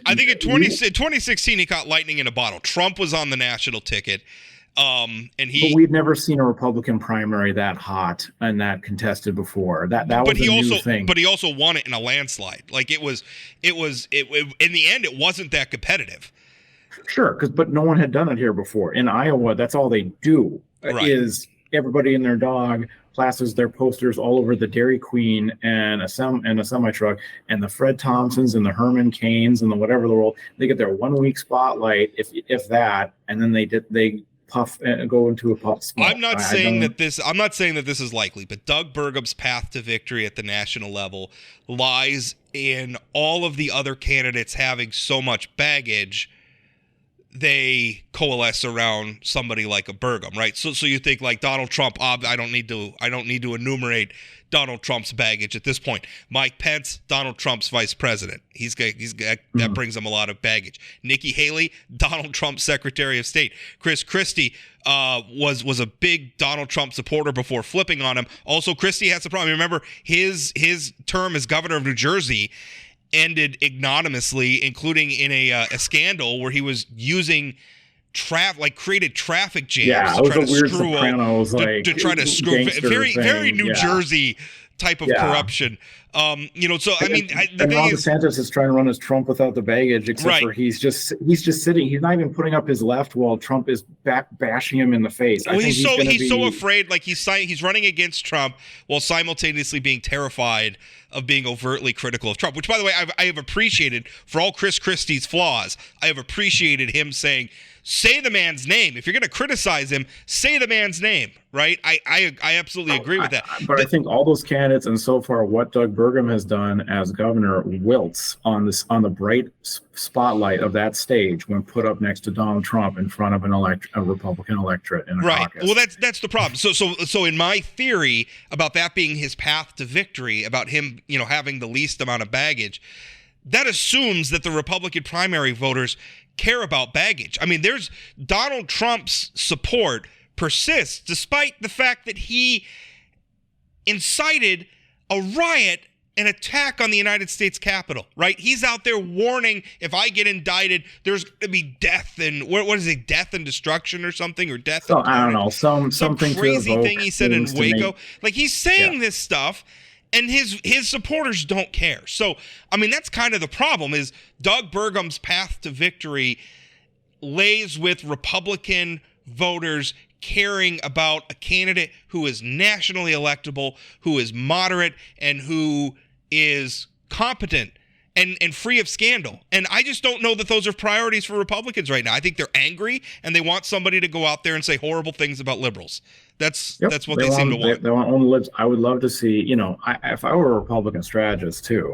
I think in 2016 he caught lightning in a bottle. Trump was on the national ticket. But we've never seen a Republican primary that hot and that contested before. That was a new thing. But he also won it in a landslide. Like it was in the end, it wasn't that competitive. Sure, but no one had done it here before. In Iowa, that's all they do is everybody and their dog plasters their posters all over the Dairy Queen and a semi truck, and the Fred Thompsons and the Herman Cains and the whatever the world. They get their 1 week spotlight, if that, and then they puff and go into a puff smoke. I'm not saying that this is likely, but Doug Burgum's path to victory at the national level lies in all of the other candidates having so much baggage. They coalesce around somebody like a Burgum, right? So you think like Donald Trump. I don't need to enumerate Donald Trump's baggage at this point. Mike Pence, Donald Trump's vice president. That brings him a lot of baggage. Nikki Haley, Donald Trump's Secretary of State. Chris Christie was a big Donald Trump supporter before flipping on him. Also, Christie has a problem. Remember his term as governor of New Jersey ended ignominiously, including in a scandal where he was using created traffic jams to try to screw very New Jersey type of corruption. Ron DeSantis is trying to run as Trump without the baggage, except for he's just sitting. He's not even putting up his left while Trump is bashing him in the face. Well, he's so afraid, like he's running against Trump while simultaneously being terrified of being overtly critical of Trump. Which, by the way, I have appreciated for all Chris Christie's flaws. I have appreciated him saying, say the man's name. If you're going to criticize him, say the man's name, right? I absolutely agree with that. But I think all those candidates, and so far what Doug Burgum has done as governor, wilts on the bright spotlight of that stage when put up next to Donald Trump in front of a Republican electorate in a caucus. Well, that's the problem. So in my theory about that being his path to victory, about him, having the least amount of baggage, that assumes that the Republican primary voters care about baggage. I mean, there's Donald Trump's support persists despite the fact that he incited a riot, an attack on the United States Capitol, right? He's out there warning, if I get indicted, there's going to be death and what is it, death and destruction or something, or death? So, I don't know, something crazy thing he said in Waco. Like he's saying this stuff. And his supporters don't care. So, I mean, that's kind of the problem is Doug Burgum's path to victory lays with Republican voters caring about a candidate who is nationally electable, who is moderate, and who is competent and free of scandal. And I just don't know that those are priorities for Republicans right now. I think they're angry, and they want somebody to go out there and say horrible things about liberals. That's what they seem to want. They want own libs. I would love to see, if I were a Republican strategist too,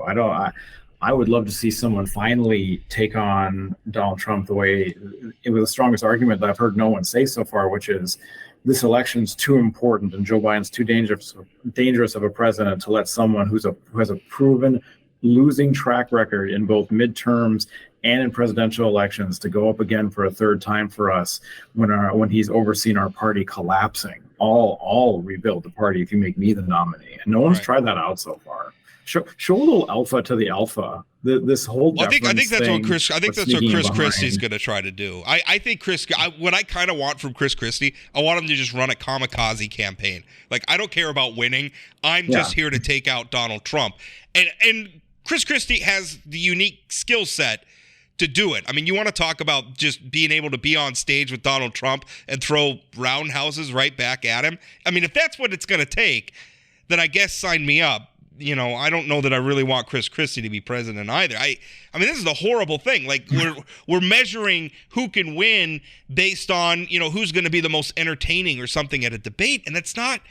I would love to see someone finally take on Donald Trump the way it was the strongest argument that I've heard no one say so far, which is this election's too important and Joe Biden's too dangerous of a president to let someone who has a proven losing track record in both midterms and in presidential elections to go up again for a third time for us when he's overseen our party collapsing. I'll rebuild the party if you make me the nominee. And no one's tried that out so far. Show a little alpha to the alpha. This whole I think that's what Chris Christie's going to try to do. I think what I kind of want from Chris Christie, I want him to just run a kamikaze campaign. Like, I don't care about winning. I'm just here to take out Donald Trump. And Chris Christie has the unique skill set to do it. I mean, you want to talk about just being able to be on stage with Donald Trump and throw roundhouses right back at him. I mean, if that's what it's going to take, then I guess sign me up. I don't know that I really want Chris Christie to be president either. I mean, this is a horrible thing. Like we're measuring who can win based on, who's going to be the most entertaining or something at a debate. And that's not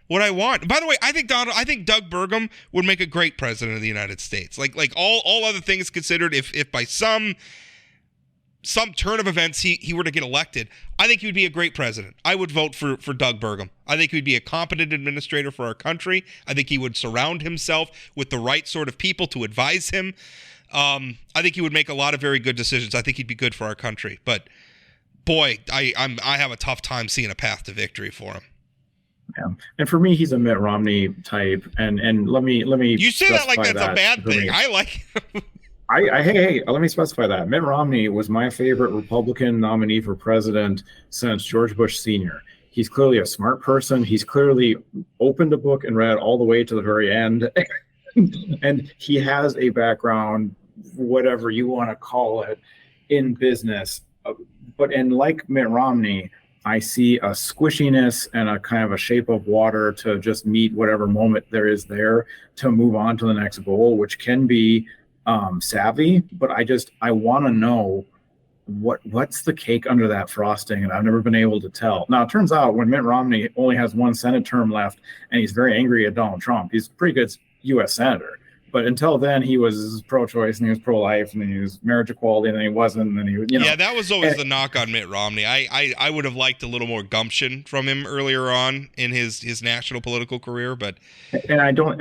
what I want. By the way, I think Doug Burgum would make a great president of the United States. Like all other things considered, if by some turn of events he were to get elected, I think he would be a great president. I would vote for Doug Burgum. I think he would be a competent administrator for our country. I think he would surround himself with the right sort of people to advise him. I think he would make a lot of very good decisions. I think he'd be good for our country. But boy, I have a tough time seeing a path to victory for him. Yeah. And for me, he's a Mitt Romney type. And let me you say that like that's a bad thing. I like him. Hey, let me specify that. Mitt Romney was my favorite Republican nominee for president since George Bush Sr. He's clearly a smart person. He's clearly opened a book and read all the way to the very end. And he has a background, whatever you want to call it, in business. And like Mitt Romney, I see a squishiness and a kind of a shape of water to just meet whatever moment there is there to move on to the next goal, which can be savvy, but I want to know what's the cake under that frosting, and I've never been able to tell. Now, it turns out when Mitt Romney only has one Senate term left and he's very angry at Donald Trump, he's a pretty good U.S. senator. But until then, he was pro-choice and he was pro-life and then he was marriage equality and then he wasn't. And then he, Yeah, that was always the knock on Mitt Romney. I would have liked a little more gumption from him earlier on in his national political career, but I don't,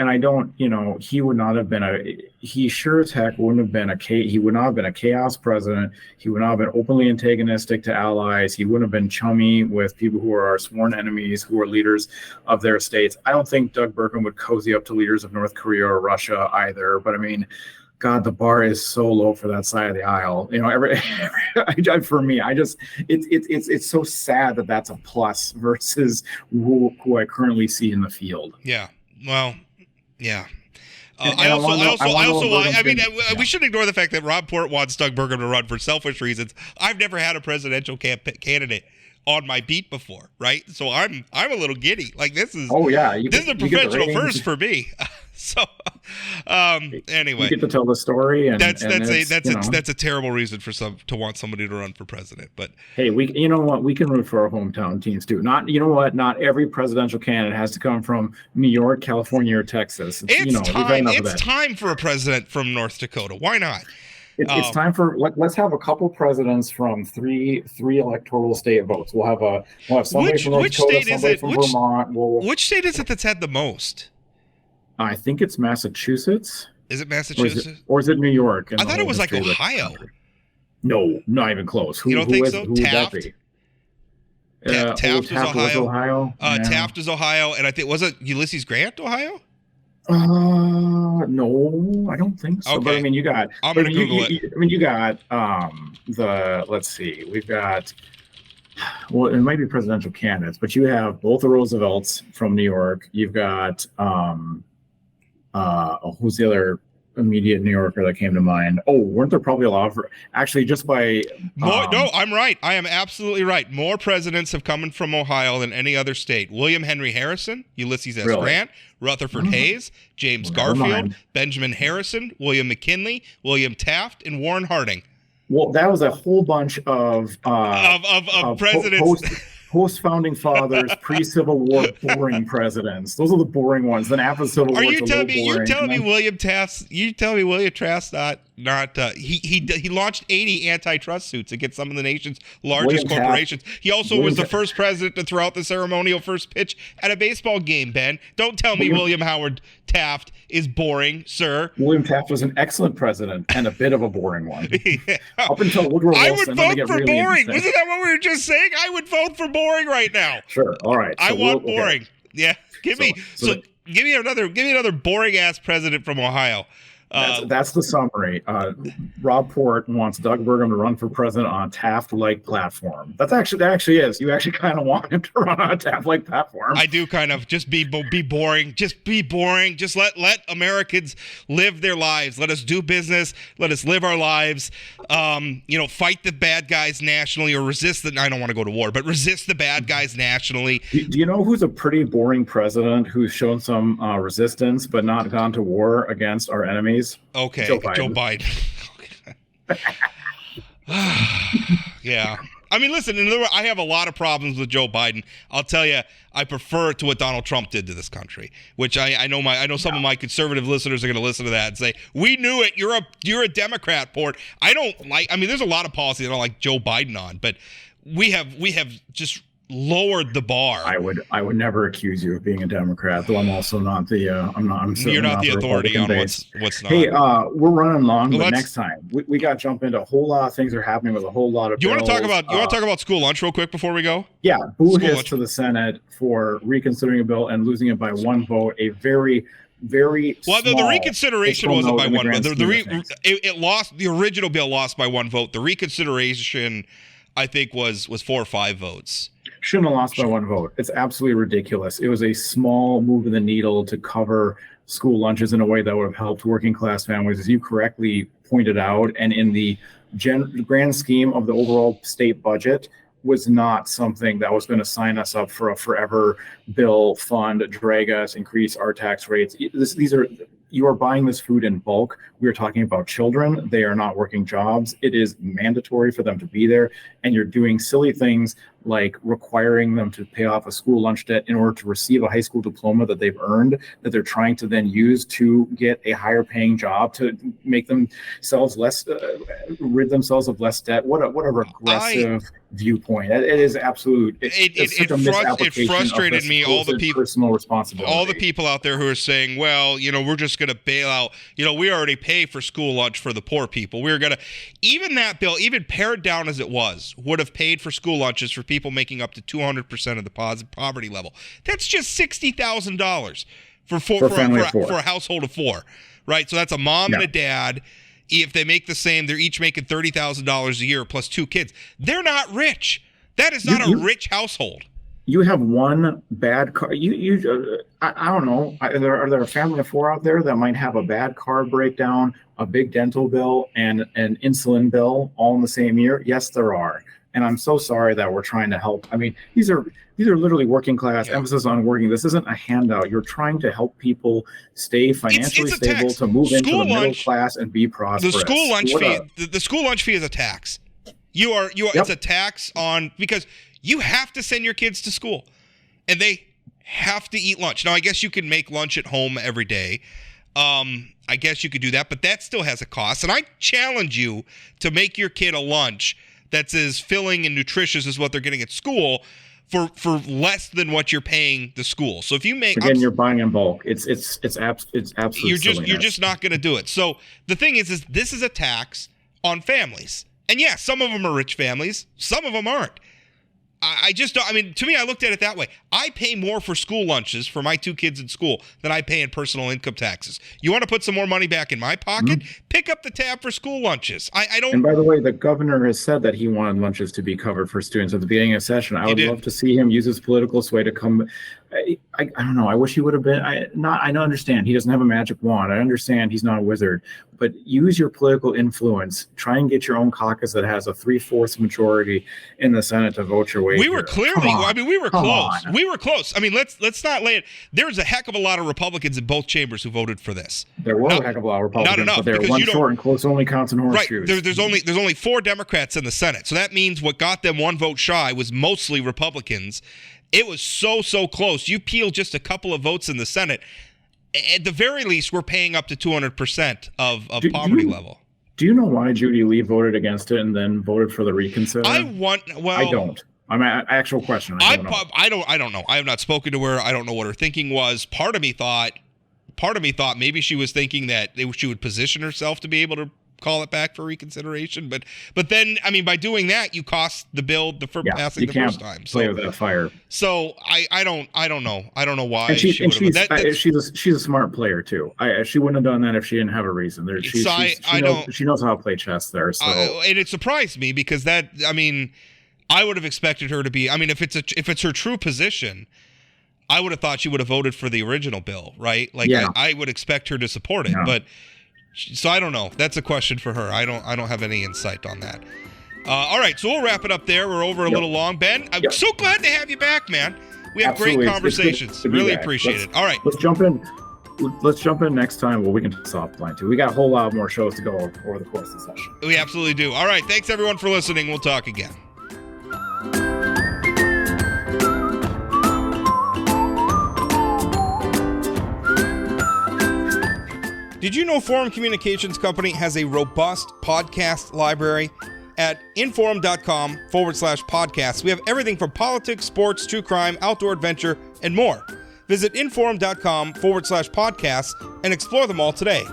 he would not have been he sure as heck wouldn't have been he would not have been a chaos president. He would not have been openly antagonistic to allies. He wouldn't have been chummy with people who are our sworn enemies, who are leaders of their states. I don't think Doug Burgum would cozy up to leaders of North Korea or Russia either, but I mean, God, the bar is so low for that side of the aisle. For me, it's so sad that that's a plus versus who I currently see in the field. Yeah, well, yeah. We shouldn't ignore the fact that Rob Port wants Doug Burgum to run for selfish reasons. I've never had a presidential candidate on my beat before, right? So I'm a little giddy. Like this is this is a professional first for me. So anyway, you get to tell the story, and that's a terrible reason for to want somebody to run for president. But hey, we can root for our hometown teams too. Not every presidential candidate has to come from New York, California, or Texas. It's time for a president from North Dakota. Why not? It's time for let's have a couple presidents from three electoral state votes. We'll have somebody from North Dakota, somebody from Vermont. Which state is it that's had the most? I think it's Massachusetts. Is it Massachusetts? Or is it New York? I thought it was like Ohio. No, not even close. You don't think so? Who Taft? Would that be? Taft was Ohio. Taft is Ohio, and I think was it Ulysses Grant, Ohio? No, I don't think so. Okay. But I mean, you got. I'm gonna Google it. You got let's see, we've got. Well, it might be presidential candidates, but you have both the Roosevelts from New York. You've got who's the other immediate New Yorker that came to mind? Oh, weren't there probably a lot of actually just by no, I'm right. I am absolutely right. More presidents have come from Ohio than any other state. William Henry Harrison, Ulysses S. Grant, Rutherford Hayes, James Garfield, Benjamin Harrison, William McKinley, William Taft, and Warren Harding. Well, that was a whole bunch of presidents. Post-founding fathers, pre-Civil War boring presidents. Those are the boring ones. Then after the Civil War, you're telling me William Taft's not he launched 80 antitrust suits against some of the nation's largest corporations. He also was the first president to throw out the ceremonial first pitch at a baseball game, Ben. Don't tell me William Howard Taft is boring, sir. William Taft was an excellent president and a bit of a boring one. Yeah. Up until Woodrow Wilson. I would vote for really boring. Wasn't that what we were just saying? I would vote for boring right now. Sure. All right. I want boring. Okay. Yeah. Give me another boring ass president from Ohio. That's the summary. Rob Port wants Doug Burgum to run for president on a Taft-like platform. That actually is. You actually kind of want him to run on a Taft-like platform. I do kind of. Just be boring. Just be boring. Just let Americans live their lives. Let us do business. Let us live our lives. Fight the bad guys nationally or resist I don't want to go to war, but resist the bad guys nationally. Do you know who's a pretty boring president who's shown some resistance but not gone to war against our enemies? Okay, Joe Biden. Yeah. I mean, listen, I have a lot of problems with Joe Biden. I'll tell you, I prefer it to what Donald Trump did to this country, which I know some of my conservative listeners are going to listen to that and say, "We knew it. You're a Democrat, Port." There's a lot of policies I don't like Joe Biden on, but we have just lowered the bar. I would never accuse you of being a Democrat, though I'm also not the you're not the authority on what's not. Hey, we're running long, but next time we got to jump into a whole lot of things are happening with a whole lot of Do you want to talk about school lunch real quick before we go? Yeah, boo hiss to the Senate for reconsidering a bill and losing it by one vote. A very very well. The small reconsideration wasn't by one vote. It lost. The original bill lost by one vote. The reconsideration, I think, was 4 or 5 votes. Shouldn't have lost by one vote. It's absolutely ridiculous. It was a small move of the needle to cover school lunches in a way that would have helped working class families, as you correctly pointed out, and in the grand scheme of the overall state budget, was not something that was going to sign us up for a forever bill, fund, drag us, increase our tax rates. You are buying this food in bulk. We're talking about children. They are not working jobs. It is mandatory for them to be there. And you're doing silly things like requiring them to pay off a school lunch debt in order to receive a high school diploma that they've earned, that they're trying to then use to get a higher paying job to make themselves rid themselves of less debt. What a regressive viewpoint. It is absolute. It frustrated me. All the people, personal responsibility. All the people out there who are saying, well, we're just going to bail out. We already pay for school lunch for the poor people. We're going to, even that bill, even pared down as it was, would have paid for school lunches for people making up to 200% of the poverty level. That's just $60,000 for a household of 4, right? So that's a mom and a dad. If they make the same, they're each making $30,000 a year plus 2 kids. They're not rich. That is not a rich household. You have one bad car. I don't know. Are there a family of 4 out there that might have a bad car breakdown, a big dental bill, and an insulin bill all in the same year? Yes, there are. And I'm so sorry that we're trying to help. I mean, these are literally working class, emphasis on working. This isn't a handout. You're trying to help people stay financially stable, to move into the middle class and be prosperous. The school lunch fee, the school lunch fee is a tax. It's a tax on, because you have to send your kids to school and they have to eat lunch. Now, I guess you can make lunch at home every day. I guess you could do that, but that still has a cost. And I challenge you to make your kid a lunch that's as filling and nutritious as what they're getting at school for less than what you're paying the school. So if you make, again, you're buying in bulk. It's absolutely you're just not going to do it. So the thing is this is a tax on families, and yeah, some of them are rich families, some of them aren't. I just don't. I mean, to me, I looked at it that way. I pay more for school lunches for my 2 kids in school than I pay in personal income taxes. You want to put some more money back in my pocket? Mm-hmm. Pick up the tab for school lunches. I don't. And by the way, the governor has said that he wanted lunches to be covered for students at the beginning of session. I would love to see him use his political sway to come. I don't know. I wish he would have been. I don't understand. He doesn't have a magic wand. I understand he's not a wizard, but use your political influence. Try and get your own caucus that has a 3/4 majority in the Senate to vote your way. We were clearly. I mean, we were close. We were close. I mean, let's not lay it. There's a heck of a lot of Republicans in both chambers who voted for this. There were a heck of a lot of Republicans, not enough, but they're one short, and close only counts in horseshoes. Right. There's only 4 Democrats in the Senate, so that means what got them 1 vote shy was mostly Republicans. It was so close. You peel just a couple of votes in the Senate. At the very least, we're paying up to 200% of poverty level. Do you know why Judy Lee voted against it and then voted for the reconsider? I don't. I'm an actual question. I don't know. I have not spoken to her. I don't know what her thinking was. Part of me thought maybe she was thinking that she would position herself to be able to call it back for reconsideration, but then, I mean, by doing that, you cost the bill for passing the first time. So, play with that fire. So I don't know. I don't know why. And she's a smart player too. She wouldn't have done that if she didn't have a reason. She knows how to play chess there. So and it surprised me because I would have expected her to be. I mean, if it's her true position, I would have thought she would have voted for the original bill, right? Like I would expect her to support it, but. So I don't know. That's a question for her. I don't have any insight on that. All right, so we'll wrap it up there. We're over a little long. Ben, I'm so glad to have you back, man. We have great conversations. Really appreciate it. All right. Let's jump in. Next time. Well, we can soft line too. We got a whole lot more shows to go over the course of the session. We absolutely do. All right. Thanks everyone for listening. We'll talk again. Did you know Forum Communications Company has a robust podcast library? At inforum.com/podcasts, we have everything from politics, sports, true crime, outdoor adventure, and more. Visit inforum.com/podcasts and explore them all today.